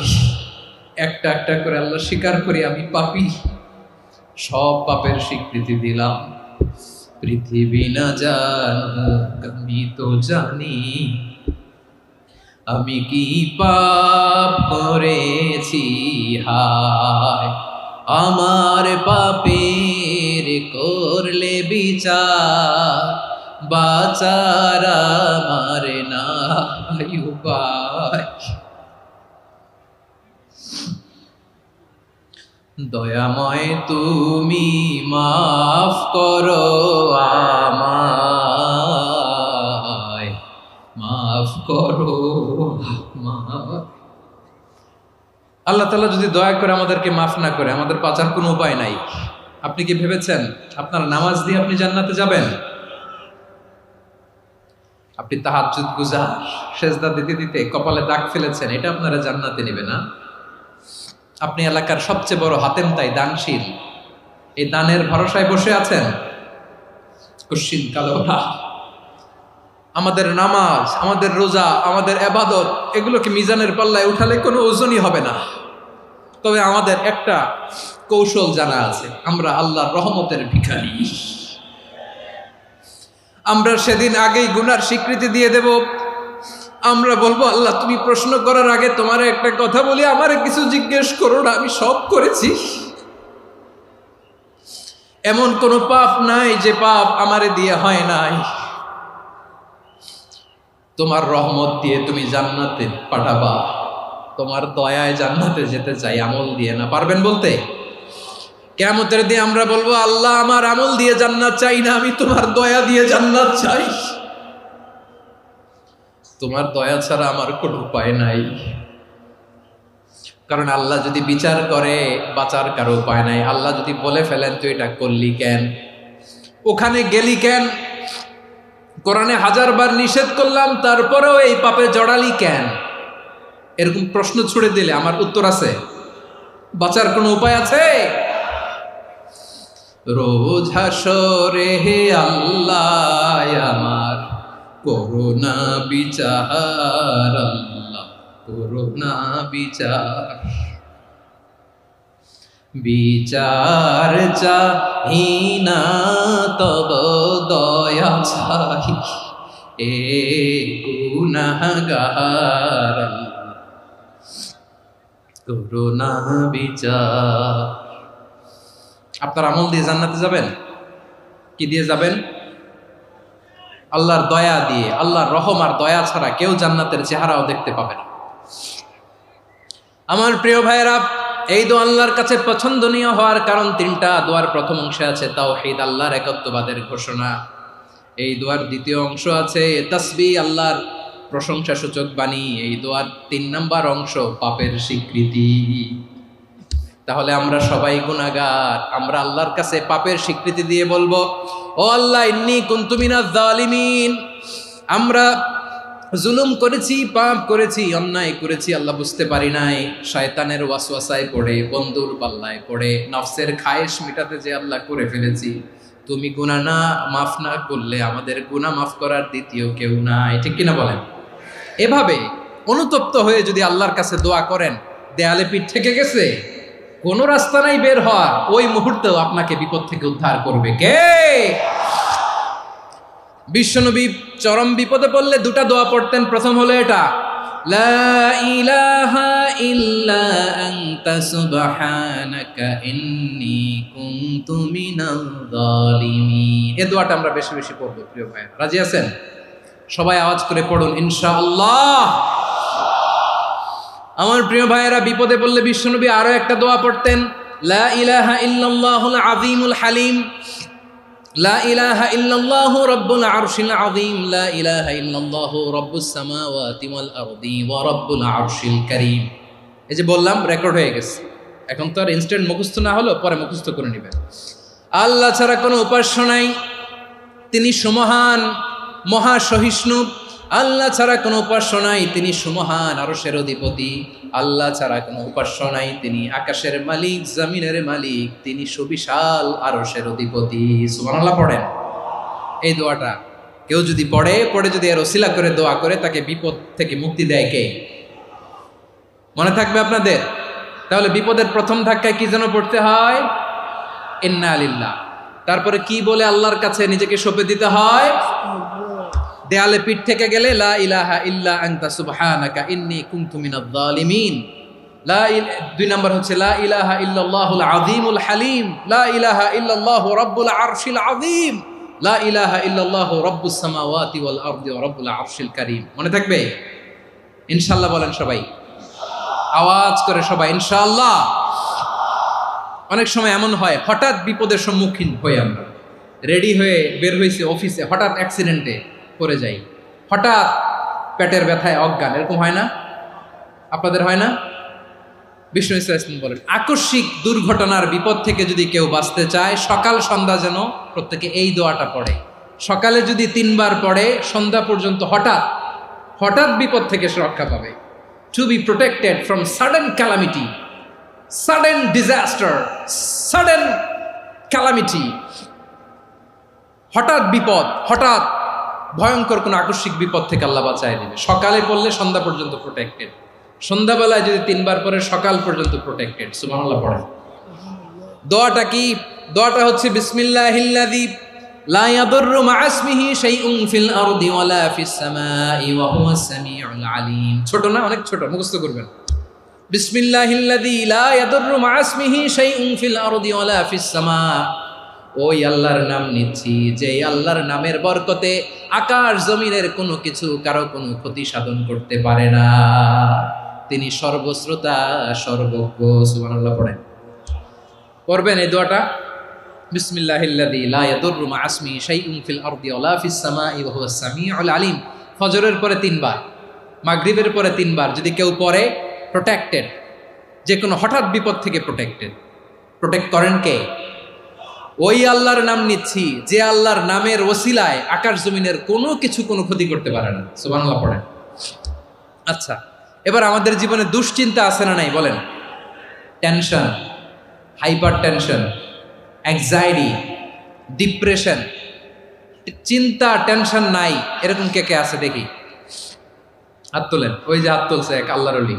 Speaker 1: একটা একটা করে আল্লাহ স্বীকার করি আমি পাপী, সব পাপের স্বীকৃতি দিলাম। পৃথিবী না জানুক আমি তো জানি, আমি কি পাপ করেছি হায়। আমার পাপের করলে বিচার, বাঁচার আমার নাই উপায়। দয়াময় তুমি মাফ করো আমায়, মাফ করো আমায়। আল্লাহ তাআলা যদি দয়া করে আমাদেরকে মাফ না করে, আমাদের বাঁচার কোনো উপায় নাই। আপনি কি ভেবেছেন আপনার নামাজ দিয়ে আপনি জান্নাতে যাবেন? আপনি তাহাজ্জুদ গুজার, সেজদা দিতে দিতে কপালে দাগ ফেলেছেন, এটা আপনারা জান্নাতে নেবে না? আপনি এলাকার সবচেয়ে বড় হাতেম তাই দানশীল, এই দানের ভরসায় বসে আছেন, কুশ্চিন কালো না। আমাদের নামাজ, আমাদের রোজা, আমাদের ইবাদত, এগুলোকে মিজানের পাল্লায় উঠালে কোনো ওজনই হবে না। তবে আমাদের একটা কৌশল জানা আছে, আমরা আল্লাহর রহমতের ভিখারি। আমরা সেদিন আগেই গুনার স্বীকৃতি দিয়ে দেব। আমরা বলবো, আল্লাহ তুমি প্রশ্ন করার আগে তোমার একটা কথা বলি, আমারে কিছু জিজ্ঞেস করো না, আমি সব করেছি। এমন কোন পাপ নাই যে পাপ আমারে দিয়ে হয় নাই। তোমার রহমত দিয়ে তুমি জান্নাতে পাঠাবা, তোমার দয়ায় জান্নাতে যেতে চাই, আমল দিয়ে না। পারবেন বলতে? কিয়ামতের দিন আমরা বলবো, আল্লাহ আমার আমল দিয়ে জান্নাত চাই না, আমি তোমার দয়া দিয়ে জান্নাত চাই। তোমার দয়া ছাড়া আমার কোনো উপায় নাই। কারণ আল্লাহ যদি বিচার করে বাঁচার কারো উপায় নাই। আল্লাহ যদি বলে ফেলেন তুই এটা করলি কেন, ওখানে গেলি কেন, কোরআনে 1000 বার নিষেধ করলাম তারপরেও এই পাপে জড়ালি কেন, এরকম প্রশ্ন ছুড়ে দিলে আমার উত্তর আছে? বাঁচার কোনো উপায় আছে? রোজ হাসরে হে আল্লাহ আমার করুণা বিচার, আল্লাহ করুণা বিচার। বিচার চাহি না তব দয়া চাহি এ গুনাহগার করুণা বিচার। আপনার আমল দিয়ে জান্নাতে যাবেন? কি দিয়ে যাবেন? আল্লাহর দয়া দিয়ে। আল্লাহর রহম আর দয়া ছাড়া কেউ জান্নাতের চেহারাও দেখতে পাবে না। আমার প্রিয় ভাইয়েরা, এই দোয়া আল্লাহর কাছে পছন্দনীয় হওয়ার কারণ তিনটা। দোয়ার প্রথম অংশে আছে তাওহীদ, আল্লাহর একত্ববাদের ঘোষণা। এই দোয়ার দ্বিতীয় অংশ আছে তাসবিহ, আল্লাহর প্রশংসা সূচক বাণী। এই দোয়ার ৩ নম্বর অংশ পাপের স্বীকৃতি। তাহলে আমরা সবাই গুনাহগার। আমরা আল্লাহর কাছে পাপের স্বীকৃতি দিয়ে বলবো, ও আল্লাহ, ইন্নী কুনতু মিনাজ জালিমিন। আমরা জুলুম করেছি, পাপ করেছি, অন্যায় করেছি, আল্লাহ বুঝতে পারি নাই। শয়তানের ওয়াসওয়াসায় পড়ে, বন্ধুর পাল্লায় পড়ে, নফসের খায়েশ মিটাতে যে আল্লাহ করে ফেলেছি। তুমি গুনাহ না মাফ না করলে আমাদের গুনাহ মাফ করার দ্বিতীয় কেউ নাই। ঠিক কিনা বলেন? এভাবে অনুতপ্ত হয়ে যদি আল্লাহর কাছে দোয়া করেন, দেয়ালে পিঠ থেকে গেছে, কোনো রাস্তা নাই বের হওয়ার, ওই মুহূর্তেও আপনাকে বিপদ থেকে উদ্ধার করবে কে? বিশ্বনবী চরম বিপদে পড়লে দুটা দোয়া পড়তেন। প্রথম হলো এটা, লা ইলাহা ইল্লা আনতা সুবহানাকা ইন্নী কুনতু মিনাল জালিমিন। এই দোয়াটা আমরা বেশি বেশি পড়ব প্রিয় ভাই। রাজি আছেন? সবাই আওয়াজ করে পড়ুন ইনশাআল্লাহ। আমার প্রিয় ভাইয়েরা, বিপদে পড়লে বিশ্বনবী আরো একটা দোয়া পড়তেন, লা ইলাহা ইল্লাল্লাহুল আযীমুল হালিম, লা ইলাহা ইল্লাল্লাহু রাব্বুল আরশিল আযীম, লা ইলাহা ইল্লাল্লাহু রাব্বুস সামাওয়াতি ওয়াল আরদি ওয়া রাব্বুল আরশিল কারীম। এই যে বললাম, রেকর্ড হয়ে গেছে। এখন তো আর ইনস্ট্যান্ট মুখস্থ না হলো, পরে মুখস্থ করে নেবেন। আল্লাহ ছাড়া কোনো উপাস্য নাই, তিনি সুমহান, মহা সহিষ্ণু। আল্লাহ ছাড়া কোনো উপাস্য নাই, তিনি সুমহান, আরশের অধিপতি। আল্লাহ ছাড়া কোনো উপাস্য নাই, তিনি আকাশের মালিক, জমিনের মালিক, তিনি সুবিশাল আরশের অধিপতি। সুবহানাল্লাহ পড়েন। এই দোয়াটা কেউ যদি পড়ে যদি এর ওসিলা করে দোয়া করে, তাকে বিপদ থেকে মুক্তি দেয় কে? মনে থাকবে আপনাদের? তাহলে বিপদের প্রথম ধাক্কায় কি যেন পড়তে হয়? ইন্না লিল্লাহ। তারপরে কি বলে আল্লাহর কাছে নিজেকে সঁপে দিতে হয়? দেয়ালে পিঠ থেকে গেলে লা ইলাহা ইল্লা আনতা সুবহানাকা ইন্নী কুনতু মিনাজ জালিমিন। দুই নম্বর হচ্ছে লা ইলাহা ইল্লাল্লাহুল আযীমুল হালিম, লা ইলাহা ইল্লাল্লাহু রাব্বুল আরশিল আযীম, লা ইলাহা ইল্লাল্লাহু রাব্বুস সামাওয়াতি ওয়াল আরদি ওয়া রাব্বুল আরশিল কারীম। মনে থাকবে? ইনশাআল্লাহ বলেন সবাই, আওয়াজ করে সবাই ইনশাআল্লাহ। অনেক সময় এমন হয়, হঠাৎ বিপদের সম্মুখীন হই আমরা, রেডি হয়ে বের হয়েছে অফিসে, হঠাৎ অ্যাক্সিডেন্টে পড়ে যাই, হঠাৎ পেটের ব্যথায় অজ্ঞান। এরকম হয় না? আপনাদের হয় না? বিষ্ণু ইসলাম বলেন, আকস্মিক দুর্ঘটনার বিপদ থেকে যদি কেউ বাঁচতে চায়, সকাল সন্ধ্যা যেন প্রত্যেকে এই দোয়াটা পড়ে। সকালে যদি 3 বার পড়ে, সন্ধ্যা পর্যন্ত হঠাৎ বিপদ থেকে সে রক্ষা পাবে। To be protected from sudden calamity, sudden disaster, sudden calamity. হঠাৎ বিপদ, হঠাৎ ভয়ঙ্কর কোনো আকস্মিক বিপদ থেকে আল্লাহ বাঁচায় দিবে। সকালে পড়লে সন্ধ্যা পর্যন্ত প্রোটেক্টেড, সন্ধ্যাবেলায় যদি 3 বার পরে সকাল পর্যন্ত প্রোটেক্টেড। সুবহানাল্লাহ পড়েন। দোয়াটা কি? দোয়াটা হচ্ছে বিসমিল্লাহিল্লাযী লা ইয়াদুররু মা ইসমিহি শাইউন ফিল আরদি ওয়ালা ফিস সামাই ওয়া হুয়াস সামিউল আলিম। ছোট না? অনেক ছোট, মুখস্থ করবেন। বিসমিল্লাহিল্লাযী লা ইয়াদুররু মা ইসমিহি শাইউন ফিল আরদি ওয়ালা ফিস সামা। ওই আল্লাহর নাম নিচ্ছি, যে আল্লাহর নামের বরকতে আকাশ জমিনের কোনো কিছু কারো কোনো ক্ষতি সাধন করতে পারে না। তিনি সর্বশ্রোতা, সর্বজ্ঞ। সুবহানাল্লাহ পড়েন। পড়বেন এই দোয়াটা, বিসমিল্লাহিল্লাযী লা ইয়াদুররু মা ইসমিহি শাইউন ফিল আরদি ওয়ালা ফিস সামাই ওয়া হুয়াস সামিউল আলিম। ফজরের পরে 3 বার, মাগরিবের পরে 3 বার যদি কেউ পড়ে, প্রোটেক্টেড। যে কোনো হঠাৎ বিপদ থেকে প্রোটেক্টেড। প্রোটেক্ট করেন কে? ওই আল্লাহর নাম নিচ্ছি, যে আল্লাহর নামের ওসিলায় আকাশ জমিনের কোনো কিছু কোনো ক্ষতি করতে পারে না। সুবহানাল্লাহ পড়েন। আচ্ছা, এবার আমাদের জীবনে দুশ্চিন্তা আছে না নাই বলেন? Tension, hyper tension, anxiety, depression, চিন্তা, টেনশন নাই, এরকম কে কে আছে দেখি? হাত তোলেন। ওই যে হাত তুলছে এক আল্লাহর ওলি,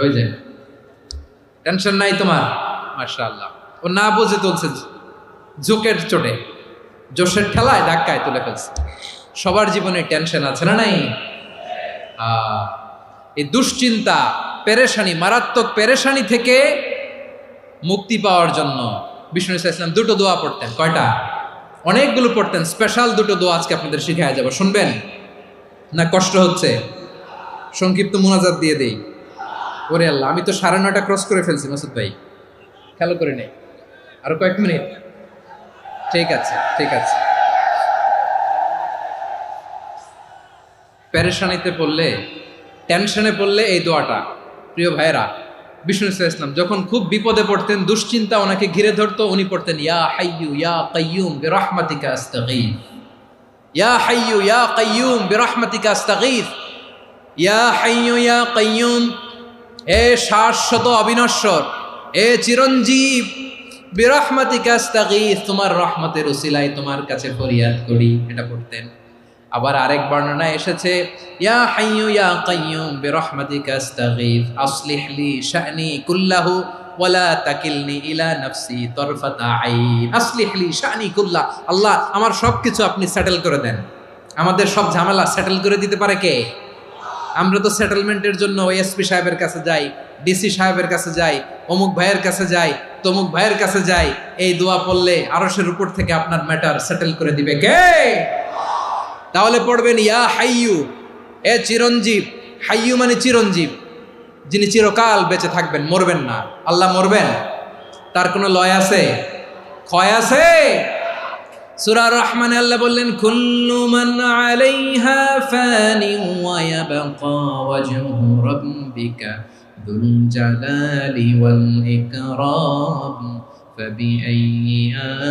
Speaker 1: ওই যে। টেনশন নাই তোমার? মাশাআল্লাহ। ও না বুঝে তুলছে, ঝোঁকের চোটে, জোশের ঠেলায় ধাক্কায় তুলে ফেলছে। সবার জীবনে টেনশন আছে না নাই? এই দুশ্চিন্তা, পেরেশানি, মারাত্মক পেরেশানি থেকে মুক্তি পাওয়ার জন্য বিষ্ণু ইসলাম দুটো দোয়া পড়তেন। কয়টা? অনেকগুলো পড়তেন। স্পেশাল দুটো দোয়া আজকে আপনাদের শিখায় যাব, শুনবেন না? কষ্ট হচ্ছে? সংক্ষিপ্ত মুনাজাত দিয়ে দেই। ওরে আল্লাহ, আমি তো 9:30 ক্রস করে ফেলছি মাসুদ ভাই, খেয়াল করে নেই। আরো কয়েক মিনিট? ঠিক আছে, ঠিক আছে। পেরেশানিতে পড়লে, টেনশনে পড়লে এই দোয়াটা, প্রিয় ভাইয়েরা, বিষ্ণু ইসলাম যখন খুব বিপদে পড়তেন, দুশ্চিন্তা ওনাকে ঘিরে ধরতো, উনি পড়তেন ইয়া হাইয়ু ইয়া কাইয়ুম বিরহমাতিকা আস্তাগীথ, ইয়া হাইয়ু ইয়া কাইয়ুম বিরহমাতিকা আস্তাগীথ, ইয়া হাইয়ু ইয়া কাইয়ুম, এ শাশ্বত অবিনশ্বর, এ চিরঞ্জীব, বিরহমাতিকা আস্তাগীথ, তোমার রহমতের উসিলায় তোমার কাছে ফরিয়াদ করি। এটা পড়তেন। আবার আরেক বর্ণনায় এসেছে ইয়া হাইয়ু ইয়া কাইয়ুম বিরহমাতিকা আস্তাগীথ আসলিহ লি শা'নি কুল্লাহু ওয়ালা তাকিলনি ইলা নাফসি তারফাতা আইন। আসলিহ লি শা'নি কুল্লাহ, আল্লাহ আমার সবকিছু আপনি সেটেল করে দেন। আমাদের সব ঝামেলা সেটেল করে দিতে পারে কে? আমরা তো সেটেলমেন্টের জন্য এসপি সাহেবের কাছে যাই, ডিসি সাহেবের কাছে যাই, অমুক ভাইয়ের কাছে যাই, তমুক ভাইয়ের কাছে যাই। এই দোয়া পড়লে আরশের উপর থেকে আপনার ম্যাটার সেটেল করে দিবে কে? তাহলে পড়বেন ইয়া হাইয়ু, এ চিরঞ্জীব। হাইয়ু মানে চিরঞ্জীব, যিনি চিরকাল বেঁচে থাকবেন, মরবেন না। আল্লাহ মরবেন? তার কোনো লয় আছে? ক্ষয় আছে? সূরা রহমানে আল্লাহ বললেন কুল্লু মান আলাইহা ফানি ওয়া ইয়াবকা ওয়াজহু রাব্বিকা যুল জালালি ওয়াল ইকরাম ফাবিআইয়ি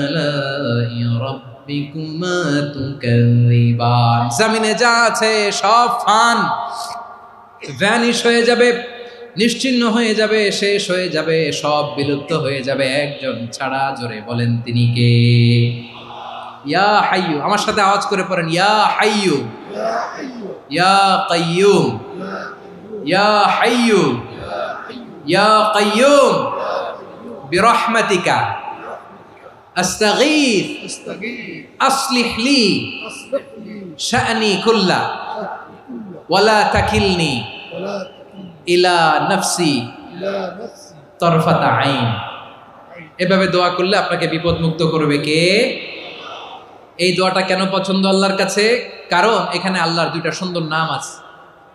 Speaker 1: আলাই রাব্বিকুমা তুকাযিবান। জমিনে যা আছে সব ফান, ভ্যানিশ হয়ে যাবে, নিশ্চিহ্ন হয়ে যাবে, শেষ হয়ে যাবে, সব বিলুপ্ত হয়ে যাবে, একজন ছাড়া। জোরে বলেন তিনি কে? ইয়া হাইয়ু। আমার সাথে আওয়াজ করে পড়েন ইয়া হাইয়ু ইয়া কাইয়ুম ইয়া হাইয়ু ইয়া কাইয়ুম বিরহমাতিকা আস্তাগীথ আসলিহ লি শা'নি কুল্লা ওয়ালা তাকিলনি ইলা নাফসি তারফাতা আইন। এভাবে দোয়া করলে আপনাকে বিপদ মুক্ত করবে কে? এই দোয়াটা কেন পছন্দ আল্লাহর কাছে? কারণ এখানে আল্লাহর দুইটা সুন্দর নাম আছে,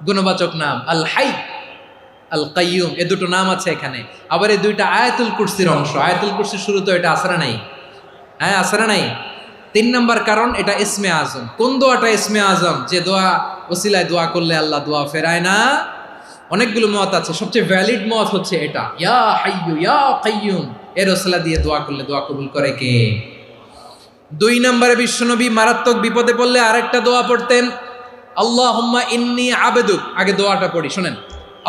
Speaker 1: গুণবাচক নাম, আল হাই, আল কাইয়ুম। এই দুটো নাম আছে এখানে। আবার এই দুইটা আয়াতুল কুরসির অংশ। আয়াতুল কুরসির শুরু তো এটা আসরা নাই? হ্যাঁ, আসরা নাই। 3 নম্বর কারণ, এটা ইসমে আজম। কোন দোয়াটা ইসমে আজম? যে দোয়া ওসিলায় দোয়া করলে আল্লাহ দোয়া ফেরায় না। অনেকগুলো মত আছে, সবচেয়ে ভ্যালিড মত হচ্ছে এটা, ইয়া হাইয়ু ইয়া কাইয়ুম। এর ওসিলা দিয়ে দোয়া করলে দোয়া কবুল করে কে? 2 নম্বরে বিশ্বনবী মারাত্মক বিপদে পড়লে আরেকটা দোয়া পড়তেন, আল্লাহুম্মা ইন্নী আবদুক। আগে দোয়াটা পড়ি, শুনেন।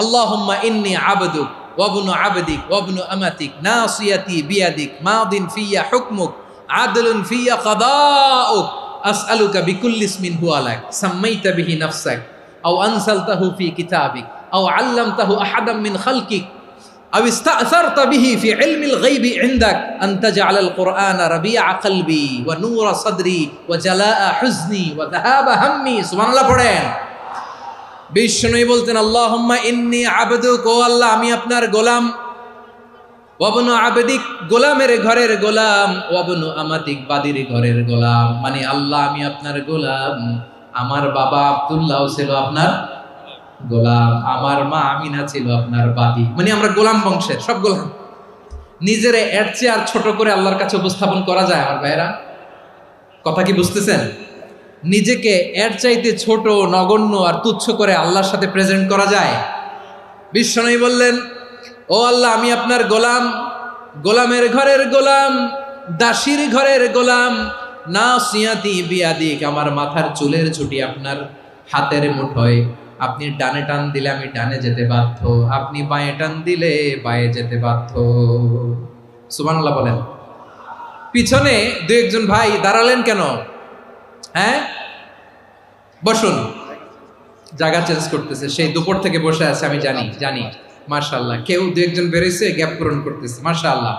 Speaker 1: আল্লাহুম্মা ইন্নী আবদুক ওয়া ইবনু আবদিক ওয়া ইবনু আমাতিক নাসিয়াতি বিয়াদিক মাদিন ফিয়া হুকমুক আদলুন ফিয়া কাদাউক আসআলুকা বিকুল্লি ইসমিন হুয়া লাক সাম্মাইতা বিহি নাফসাক আও আনসালতাহু ফি কিতাবিক আও আল্লামতাহু আহাদাম মিন খালকিক আও ইস্তা'সারতা বিহি ফি ইলমিল গায়বি ইনদাক আন তাজআলাল কুরআনা রাবিআ কলবি ওয়া নূরা সাদরি ওয়া জালাআ হুজনি ওয়া যাহাবা হাম্মি। সুবহানাল্লাহ পড়েন। বিষ্ণুই বলতেন আল্লাহুম্মা ইন্নী আবদুক, ও আল্লাহ আমি আপনার গোলাম, ওয়া ইবনু আবদিক, গোলামের ঘরের গোলাম, ওয়া ইবনু আমাতিক, বাদির ঘরের গোলাম। মানে আল্লাহ আমি আপনার গোলাম। আমার বাবা আব্দুল্লাহ ছিল আপনার গোলাম, আমার মা আমিনা ছিল আপনার বাদী। মানে আমরা গোলাম বংশের, সব গোলাম। নিজের এর চেয়ে আর ছোট করে আল্লাহর কাছে উপস্থাপন করা যায় আমার ভাইরা? কথা কি বুঝতেছেন? নিজেকে এর চাইতে ছোট, নগণ্য আর তুচ্ছ করে আল্লাহর সাথে প্রেজেন্ট করা যায়? বিশ্বনবী বললেন, ও আল্লাহ আমি আপনার গোলাম, গোলামের ঘরের গোলাম, দাসীর ঘরের গোলাম। নাসিয়াতি বিয়াদিক, আমার মাথার চুলের ঝুঁটি আপনার হাতের মুঠোয়। আপনি ডানে টান দিলে আমি ডানে যেতে বাধ্য, আপনি বাঁয়ে টান দিলে বাঁয়ে যেতে বাধ্য। সুবহানাল্লাহ বলেন। পিছনে 2-1 ভাই দাঁড়ালেন কেন? হ্যাঁ, বসুন। জায়গা চেঞ্জ করতেছে, সেই দুপুর থেকে বসে আছে, আমি জানি। মাশাআল্লাহ। কেউ 2-1 বেরোইছে, গ্যাপ পূরণ করতেছে। মাশাআল্লাহ।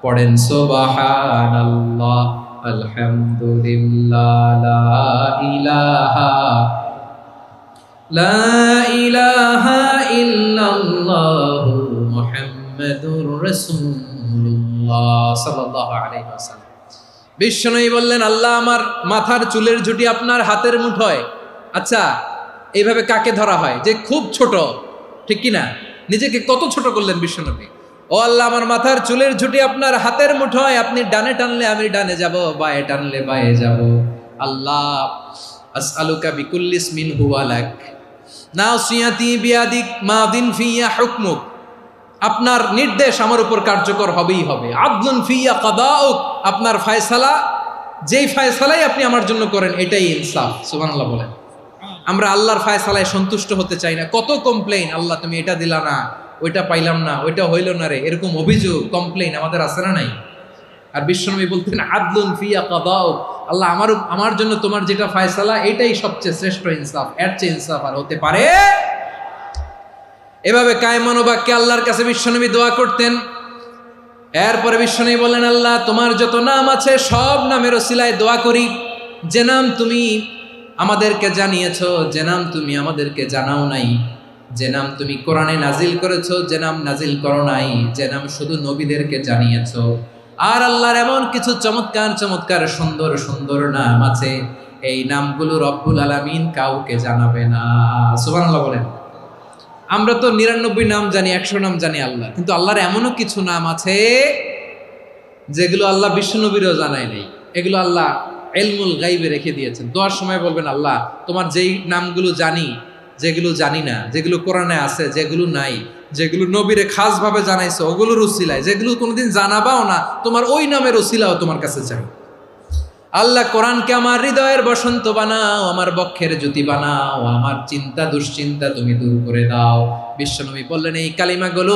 Speaker 1: পড়েন সুবহানাল্লাহ, আলহামদুলিল্লাহ, লা ইলাহা ইল্লাল্লাহু মুহাম্মাদুর রাসূলুল্লাহ সাল্লাল্লাহু আলাইহি ওয়াসাল্লাম। বিশ্বনবী বললেন, আল্লাহ আমার মাথার চুলের ঝুঁটি আপনার হাতের মুঠোয়। আচ্ছা, এইভাবে কাকে ধরা হয়? যে খুব ছোট, ঠিক কি না? নিজেকে কত ছোট করলেন বিশ্বনবী। ও আল্লাহ, আমার মাথার চুলের ঝুঁটি আপনার হাতের মুঠোয়, আপনি ডানে টানলে আমি ডানে যাব, বায়ে টানলে বায়ে যাব। আল্লাহ, আসআলুকা বিকুল্লি ইসমিন হুয়া লাক, নাসিয়াতি বিয়াদিক, মাদিন ফিয়া হুকমুক। আপনার নির্দেশ আমার উপর কার্যকর হবেই হবে। আদলুন ফিয়া কাদাউক, আপনার ফয়সালা, যেই ফয়সালাই আপনি আমার জন্য করেন এটাই ইনসাফ। সুবহানাল্লাহ বলেন। আমরা আল্লাহর ফয়সালায় সন্তুষ্ট হতে চাই না। কত কমপ্লেইন, আল্লাহ তুমি এটা দিলা না, ওইটা পাইলাম না, ওইটা হইল না রে, এরকম অভিযোগ কমপ্লেইন আমাদের আছে না নাই? আর বিশ্বনবী বলতেন আদলুন ফিয়া কাদাউক, আল্লাহ আমার জন্য তোমার যেটা ফয়সালা এটাই সবচেয়ে শ্রেষ্ঠ ইনসাফ, এর চেয়ে ইনসাফ আর হতে পারে? এভাবে কায়মান বাক্যে আল্লাহর কাছে বিশ্বনবী দোয়া করতেন। এরপরে বিশ্বনবী বললেন, আল্লাহ তোমার যত নাম আছে সব নামের ওসিলায় দোয়া করি, যে নাম তুমি আমাদেরকে জানিয়েছো, যে নাম তুমি আমাদেরকে জানাও নাই, যে নাম তুমি কোরআনে নাজিল করেছো, যে নাম নাজিল করো নাই, যে নাম শুধু নবীদেরকে জানিয়েছো। আর আল্লাহর এমন কিছু চমৎকার চমৎকার সুন্দর সুন্দর নাম আছে, এই নামগুলো রব্বুল আলামিন কাউকে জানাবে না। সুবহানাল্লাহ বলেন। আমরা তো 99 নাম জানি, 100 নাম জানি আল্লাহ, কিন্তু আল্লাহর এমনও কিছু নাম আছে যেগুলো আল্লাহ বিশ্বনবীরও জানায় নেই। এগুলো আল্লাহ ইলমুল গায়বে রেখে দিয়েছেন। দোয়ার সময় বলবেন, আল্লাহ তোমার যেই নামগুলো জানি, যেগুলো জানি না, যেগুলো কোরআনে আছে, যেগুলো নাই, যেগুলো নবীরে খাস ভাবে জানাইছো ওগুলোর উসিলায়, যেগুলো কোনোদিন জানাবাও না, তোমার ওই নামের উসিলাও তোমার কাছে চাই। আল্লাহ কোরআনকে আমার হৃদয়ের বসন্ত বানাও, আমার বক্ষের জ্যোতি বানাও, আমার চিন্তা দুশ্চিন্তা তুমি দূর করে দাও। বিশ্বনবী বললেন, এই কালিমাগুলো,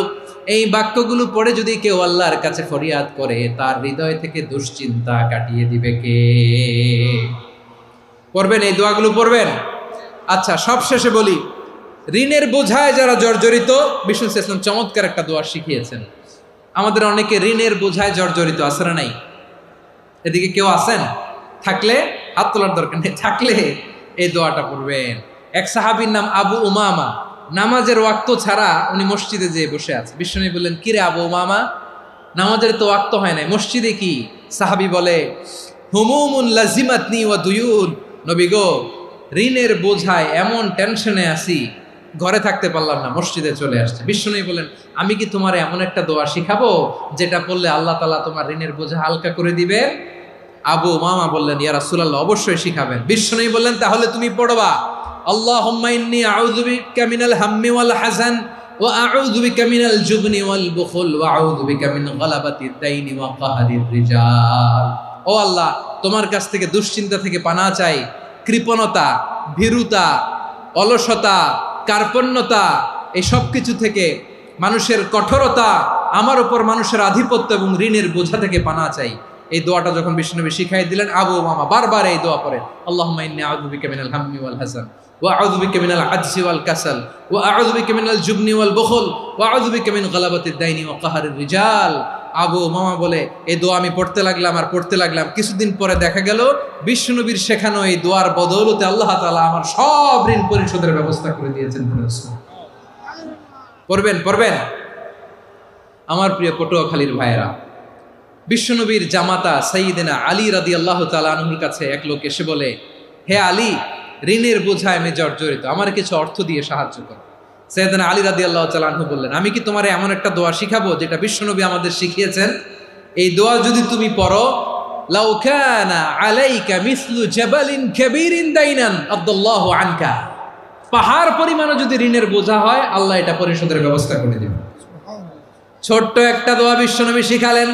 Speaker 1: এই বাক্যগুলো পড়ে যদি কেউ আল্লাহর কাছে ফরিয়াদ করে, তার হৃদয় থেকে দুশ্চিন্তা কাটিয়ে দিবে কে? পড়বেন, এই দোয়াগুলো পড়বেন। আচ্ছা, সব শেষে বলি, ঋণের বোঝায় যারা জর্জরিত, বিষ্ণু ইসলাম চমৎকার একটা দোয়া শিখিয়েছেন। আমাদের অনেকে ঋণের বোঝায় জর্জরিত, আছে না নাই? এদিকে কেউ আছেন? থাকলে হাত তোলার দরকার নেই, থাকলে এই দোয়াটা পড়বেন। এক সাহাবীর নাম আবু উমামা, নামাজের ওয়াক্ত ছাড়া উনি মসজিদে যেয়ে বসে আছে। বিশ্বনবী বললেন, কিরে আবু উমামা, নামাজের তো ওয়াক্ত হয় নাই, মসজিদে কি? সাহাবী বলে, হুমুমুন লাজিমাতনি ওয়া দুয়ুন, নবী গো, ঋণের বোঝায় এমন টেনশনে আছি, ঘরে থাকতে পারলাম না, মসজিদে চলে আসছে। বিশ্বনবী বলেন, আমি কি তোমার এমন একটা দোয়া শিখাবো যেটা পড়লে আল্লাহ তাআলা তোমার ঋণের বোঝা হালকা করে দিবে? আবু উমামা বললেন, ইয়া রাসূলুল্লাহ, অবশ্যই শিখাবেন। বিশ্বনবী বললেন, তাহলে তুমি পড়বা, আল্লাহুম্মা ইন্নী আউযু বিকা মিনাল হাম্মি ওয়াল হাযান ওয়া আউযু বিকা মিনাল জুবনি ওয়াল বুখল ওয়া আউযু বিকা মিন গালাবাতিদ দাইনি ওয়া কাহরির রিজাল। ও আল্লাহ, তোমার কাছ থেকে দুশ্চিন্তা থেকে পানাহ চাই, কৃপণতা, ভীরুতা, অলসতা, কার্পণ্যতা, এই সব কিছু থেকে, মানুষের কঠোরতা, আমার উপর মানুষের আধিপত্য এবং ঋণের বোঝা থেকে পানাহ চাই। এই দোয়াটা যখন বিশ্বনবী শিখাই দিলেন, আবু উমামা বারবার এই দোয়া পড়েন, আল্লাহুম্মা ইন্নী আউযু বিকা মিনাল হাম্মি ওয়াল হাযান ওয়া আউযু বিকা মিনাল আজজি ওয়াল কাসাল ওয়া আউযু বিকা মিনাল জুবনি ওয়াল বুখল ওয়া আউযু বিকা মিন গালাবাতিদ দাইনি ওয়া কাহরির রিজাল। আবু উমামা বলে, এই দোয়া আমি পড়তে লাগলাম আর পড়তে লাগলাম, কিছুদিন পরে দেখা গেল বিশ্বনবীর শেখানো এই দোয়ার বদৌলতে আল্লাহ তাআলা আমার সব ঋণ পরিশোধের ব্যবস্থা করে দিয়েছেন। পড়বেন, পড়বেন। আমার প্রিয় পটুয়াখালীর ভাইয়েরা, বিশ্বনবীর জামাতা সাইয়্যিদিনা আলী রাদিয়াল্লাহু তাআলা আনহুর কাছে এক লোক এসে বলে, হে আলী, ঋণের বোঝায় আমি জর্জরিত, আমার কিছু অর্থ দিয়ে সাহায্য করো। সাইয়্যিদিনা আলী রাদিয়াল্লাহু তাআলা আনহু বললেন, আমি কি তোমারে এমন একটা দোয়া শিখাবো যেটা বিশ্বনবী আমাদের শিখিয়েছেন? এই দোয়া যদি তুমি পড়ো, লাউ কানা আলাইকা মিসলু জাবালিন কাবীরিন দাইনান আদাল্লাহু আনকা, পাহাড় পরিমাণও যদি ঋণের বোঝা হয়, আল্লাহ এটা পরিশোধের ব্যবস্থা করে দিবেন। ছোট্ট একটা দোয়া বিশ্বনবী শিখালেন,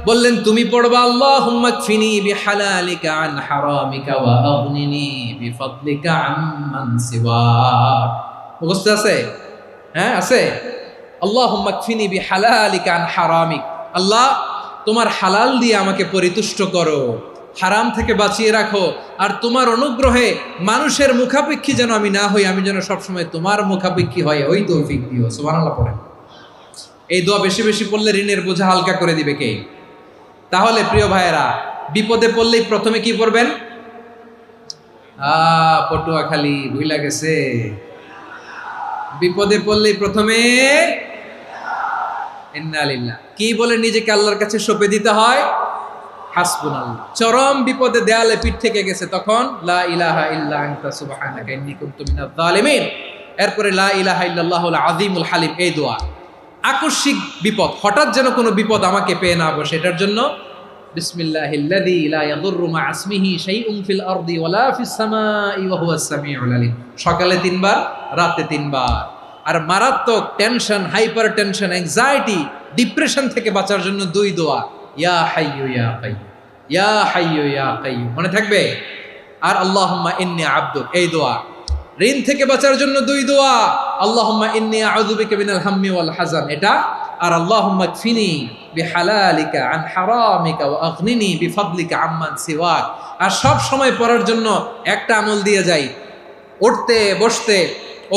Speaker 1: বললেন, তুমি পড়বা, আল্লাহুম্মা কফিনি বিহালালিকা আন হারামিকা ওয়া আগনিনি বিফাদলিকা আম্মান সিওয়াক। মুখস্থ আছে? হ্যাঁ, আছে। আল্লাহুম্মা কফিনি বিহালালিকা আন হারামিক, আল্লাহ তোমার হালাল দিয়ে আমাকে পরিতুষ্ট করো, হারাম থেকে বাঁচিয়ে রাখো, আর তোমার অনুগ্রহে মানুষের মুখাপেক্ষী যেন আমি না হই, আমি যেন সবসময় তোমার মুখাপেক্ষী হয়, ওই তৌফিক দিও। সুবহানাল্লাহ পড়েন। এই দোয়া বেশি বেশি পড়লে ঋণের বোঝা হালকা করে দিবে কে? তাহলে প্রিয় ভাইয়েরা, বিপদে পড়লেই প্রথমে কি পড়বেন? পটুয়াখালী ভুইলা গেছে। বিপদে পড়লেই প্রথমে ইন্না লিল্লাহ কি বলে নিজেকে আল্লাহর কাছে সঁপে দিতে হয়? হাসবুনাল্লাহ। চরম বিপদে দেয়ালে পিঠ থেকে গেছে, তখন লা ইলাহা ইল্লা আনতা সুবহানাকা ইন্নী কুনতু মিনাজ জালিমিন। এরপরে লা ইলাহা ইল্লাল্লাহুল আযীমুল হালিম, এই দোয়া। আকস্মিক বিপদ, হঠাৎ যেন কোনো বিপদ আমাকে পেয়ে না বসে, এটার জন্য বিসমিল্লাহিল্লাযী লা ইয়াদুররু মা ইসমিহি শাইউন ফিল আরদি ওয়ালা ফিস সামাই ওয়া হুয়াস সামিউল আলীম। সকালে 3 বার, রাতে 3 বার। আর মারাত্মক tension, hyper tension, anxiety, depression থেকে বাঁচার জন্য 2 দোয়া, ইয়া হাইয়্যু ইয়া কাইয়্যুম, ইয়া হাইয়্যু ইয়া কাইয়্যুম, মনে থাকবে? আর আল্লাহুম্মা ইন্নী আবদুক, এই দোয়া। ঋণ থেকে বাঁচার জন্য 2 দোয়া, আল্লাহুম্মা ইন্নী আউযু বিকা মিনাল হাম্মি ওয়াল হাযান, এটা। আর আল্লাহুম্মা কফিনি বিহালালিকা আন হারামিকা ওয়া আগনিনি বিফাদলিকা আম্মান সিওয়াক। আর সব সময় পড়ার জন্য একটা আমল দিয়ে যাই, উঠতে বসতে,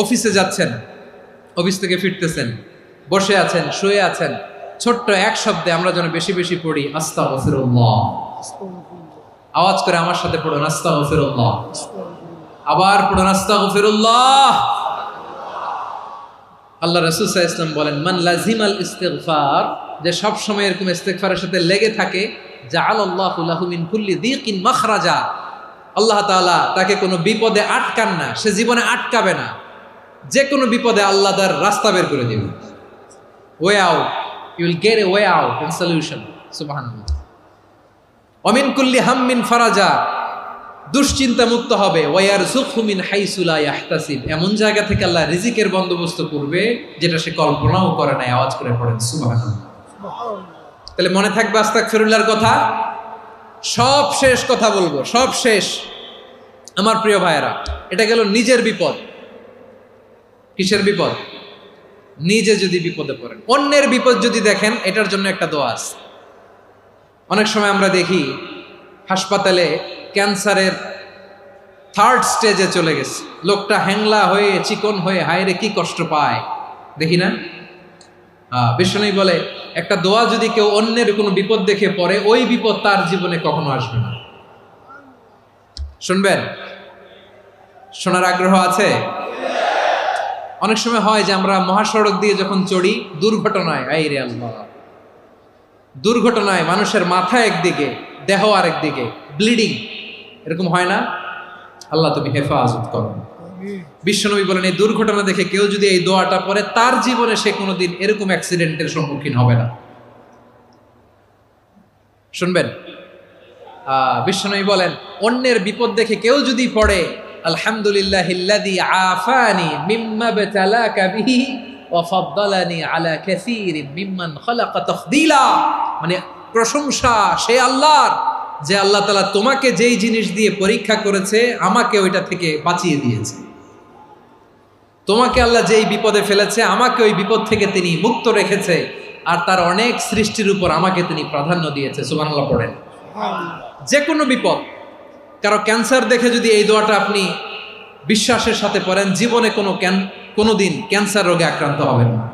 Speaker 1: অফিসে যাচ্ছেন, অফিস থেকে ফিরতেছেন, বসে আছেন, শুয়ে আছেন, ছোট্ট এক শব্দে আমরা যেন বেশি বেশি পড়ি আস্তাগফিরুল্লাহ। আওয়াজ করে আমার সাথে পড়ুন আস্তাগফিরুল্লাহ। আবার পড়ুন আস্তাগফিরুল্লাহ। আল্লাহ রাসূল সাল্লাল্লাহু আলাইহি ওয়াসাল্লাম বলেন, মান লাজিমাল ইস্তিগফার, যে সব সময় এরকম ইস্তিগফারের সাথে লেগে থাকে, জাআলাল্লাহু লাহু মিন কুল্লি যিকিন মাখরাজা, আল্লাহ তাআলা তাকে কোনো বিপদে আটকান না, সে জীবনে আটকাবে না। যে কোনো বিপদে আল্লাহ তার রাস্তা বের করে দিবেন, way out, you will get a way out and solution. সুবহানাল্লাহ। ওয়া মিন কুল্লি হাম্মিন ফারাজা, দুশ্চিন্তা মুক্ত হবে। ওয়ারযুকহু মিন হাইসু লা ইয়াহতাসিব, এমন জায়গা থেকে আল্লাহ রিজিকের বন্দোবস্ত করবে যেটা সে কল্পনাও করে নাই। আওয়াজ করে পড়েন সুবহানাল্লাহ। তাহলে মনে থাকবে আস্তাগফিরুল্লাহর কথা। সব শেষ কথা বলবো, সব শেষ আমার প্রিয় ভাইয়েরা। এটা গেল নিজের বিপদ। কিসের বিপদ? নিজে যদি বিপদে পড়েন। অন্যের বিপদ যদি দেখেন, এটার জন্য একটা দোয়া আছে। অনেক সময় আমরা দেখি হাসপাতালে ক্যান্সারের 3rd স্টেজে চলে গেছে, লোকটা হ্যাংলা হয়ে, চিকন হয়ে, হায়রে কি কষ্ট পায়, দেখি না? বিষ্ণু বলে, একটা দোয়া যদি কেউ অন্যের কোনো বিপদ দেখে পড়ে, ওই বিপদ তার জীবনে কখনো আসবে না। শুনবেন? শোনার আগ্রহ আছে? অনেক সময় হয় যে আমরা মহাসড়ক দিয়ে যখন চড়ি, দুর্ঘটনায়, আইরে আল্লাহ, দুর্ঘটনায় মানুষের মাথা একদিকে, দেহ আরেকদিকে, ব্লিডিং, এরকম হয় না? আল্লাহ তুমি হেফাজত করো। বিশ্বনবী বলেন, এই দুর্ঘটনা দেখে কেউ যদি এই দোয়াটা পড়ে, তার জীবনে সে কোনোদিন এরকম অ্যাক্সিডেন্টের সম্মুখীন হবে না। শুনবেন? বিশ্বনবী বলেন, অন্যের বিপদ দেখে কেউ যদি পড়ে, আলহামদুলিল্লাহিল্লাযী আফানি মিম্মা বাতালাকা বিহি ওয়া ফাদ্দালানি আলা কাসীরিন মিম্মান খালাকা তাফদীলা, মানে প্রশংসা সে আল্লাহর, যে আল্লাহ তাআলা তোমাকে যেই জিনিস দিয়ে পরীক্ষা করেছে, আমাকে ওইটা থেকে বাঁচিয়ে দিয়েছে। তোমাকে আল্লাহ যেই বিপদে ফেলেছে, আমাকে ওই বিপদ থেকে তিনি মুক্ত রেখেছে, আর তার অনেক সৃষ্টির উপর আমাকে তিনি প্রাধান্য দিয়েছে। সুবহানাল্লাহ পড়েন। যে কোনো বিপদ, কারো ক্যান্সার দেখে যদি এই দোয়াটা আপনি বিশ্বাসের সাথে পড়েন, জীবনে কোনোদিন ক্যান্সার রোগে আক্রান্ত হবেন না।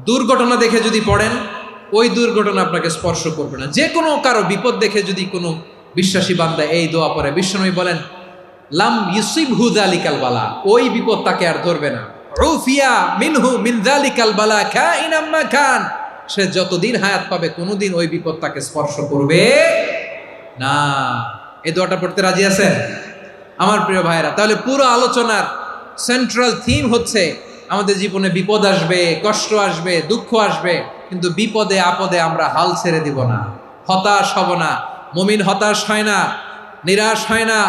Speaker 1: দুর্ঘটনা দেখে যদি পড়েন, ওই দুর্ঘটনা আপনাকে স্পর্শ করবে না। যে কোনো কারো বিপদ দেখে যদি কোনো বিশ্বাসী বান্দা এই দোয়া পড়ে, বিশ্বনবী বলেন, লাম ইউসিবহু যালিকাল বালা, ওই বিপদ তাকে আর ধরবে না। উফিয়া মিনহু মিন যালিকাল বালা কাইনাম মা কান, সে যতদিন হায়াত পাবে কোনোদিন ওই বিপদ তাকে স্পর্শ করবে না। এই দোয়াটা পড়তে রাজি আছেন আমার প্রিয় ভাইরা? তাহলে পুরো আলোচনার সেন্ট্রাল থিম হচ্ছে, আমাদের জীবনে বিপদ আসবে, কষ্ট আসবে, দুঃখ আসবে, কিন্তু বিপদে আপদে আমরা হাল ছেড়ে দিব না, হতাশ হব না। মুমিন হতাশ হয় না, নিরাশ হয় না,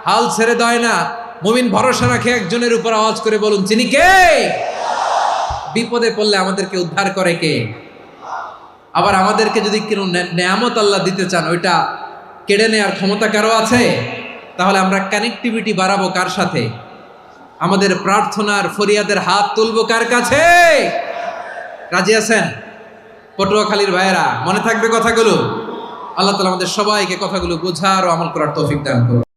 Speaker 1: হাল ছেড়ে দেয় না। মুমিন ভরসা রাখে একজনের উপর। আওয়াজ করে বলুন, যিনি কে? বিপদে পড়লে আমাদেরকে উদ্ধার করে কে? আবার আমাদেরকে যদি কোনো নেয়ামত আল্লাহ দিতে চান, ওইটা কেড়ে নেওয়ার ক্ষমতা কারো আছে? তাহলে আমরা কানেক্টিভিটি বাড়াবো কার সাথে? আমাদের প্রার্থনার ফরিয়াদের হাত তুলবো কার কাছে? রাজি আছেন পটুয়াখালীর ভাইয়েরা? মনে থাকবে কথাগুলো? আল্লাহ তাআলা আমাদের সবাইকে কথাগুলো বোঝার ও আমল করার তৌফিক দান করুন।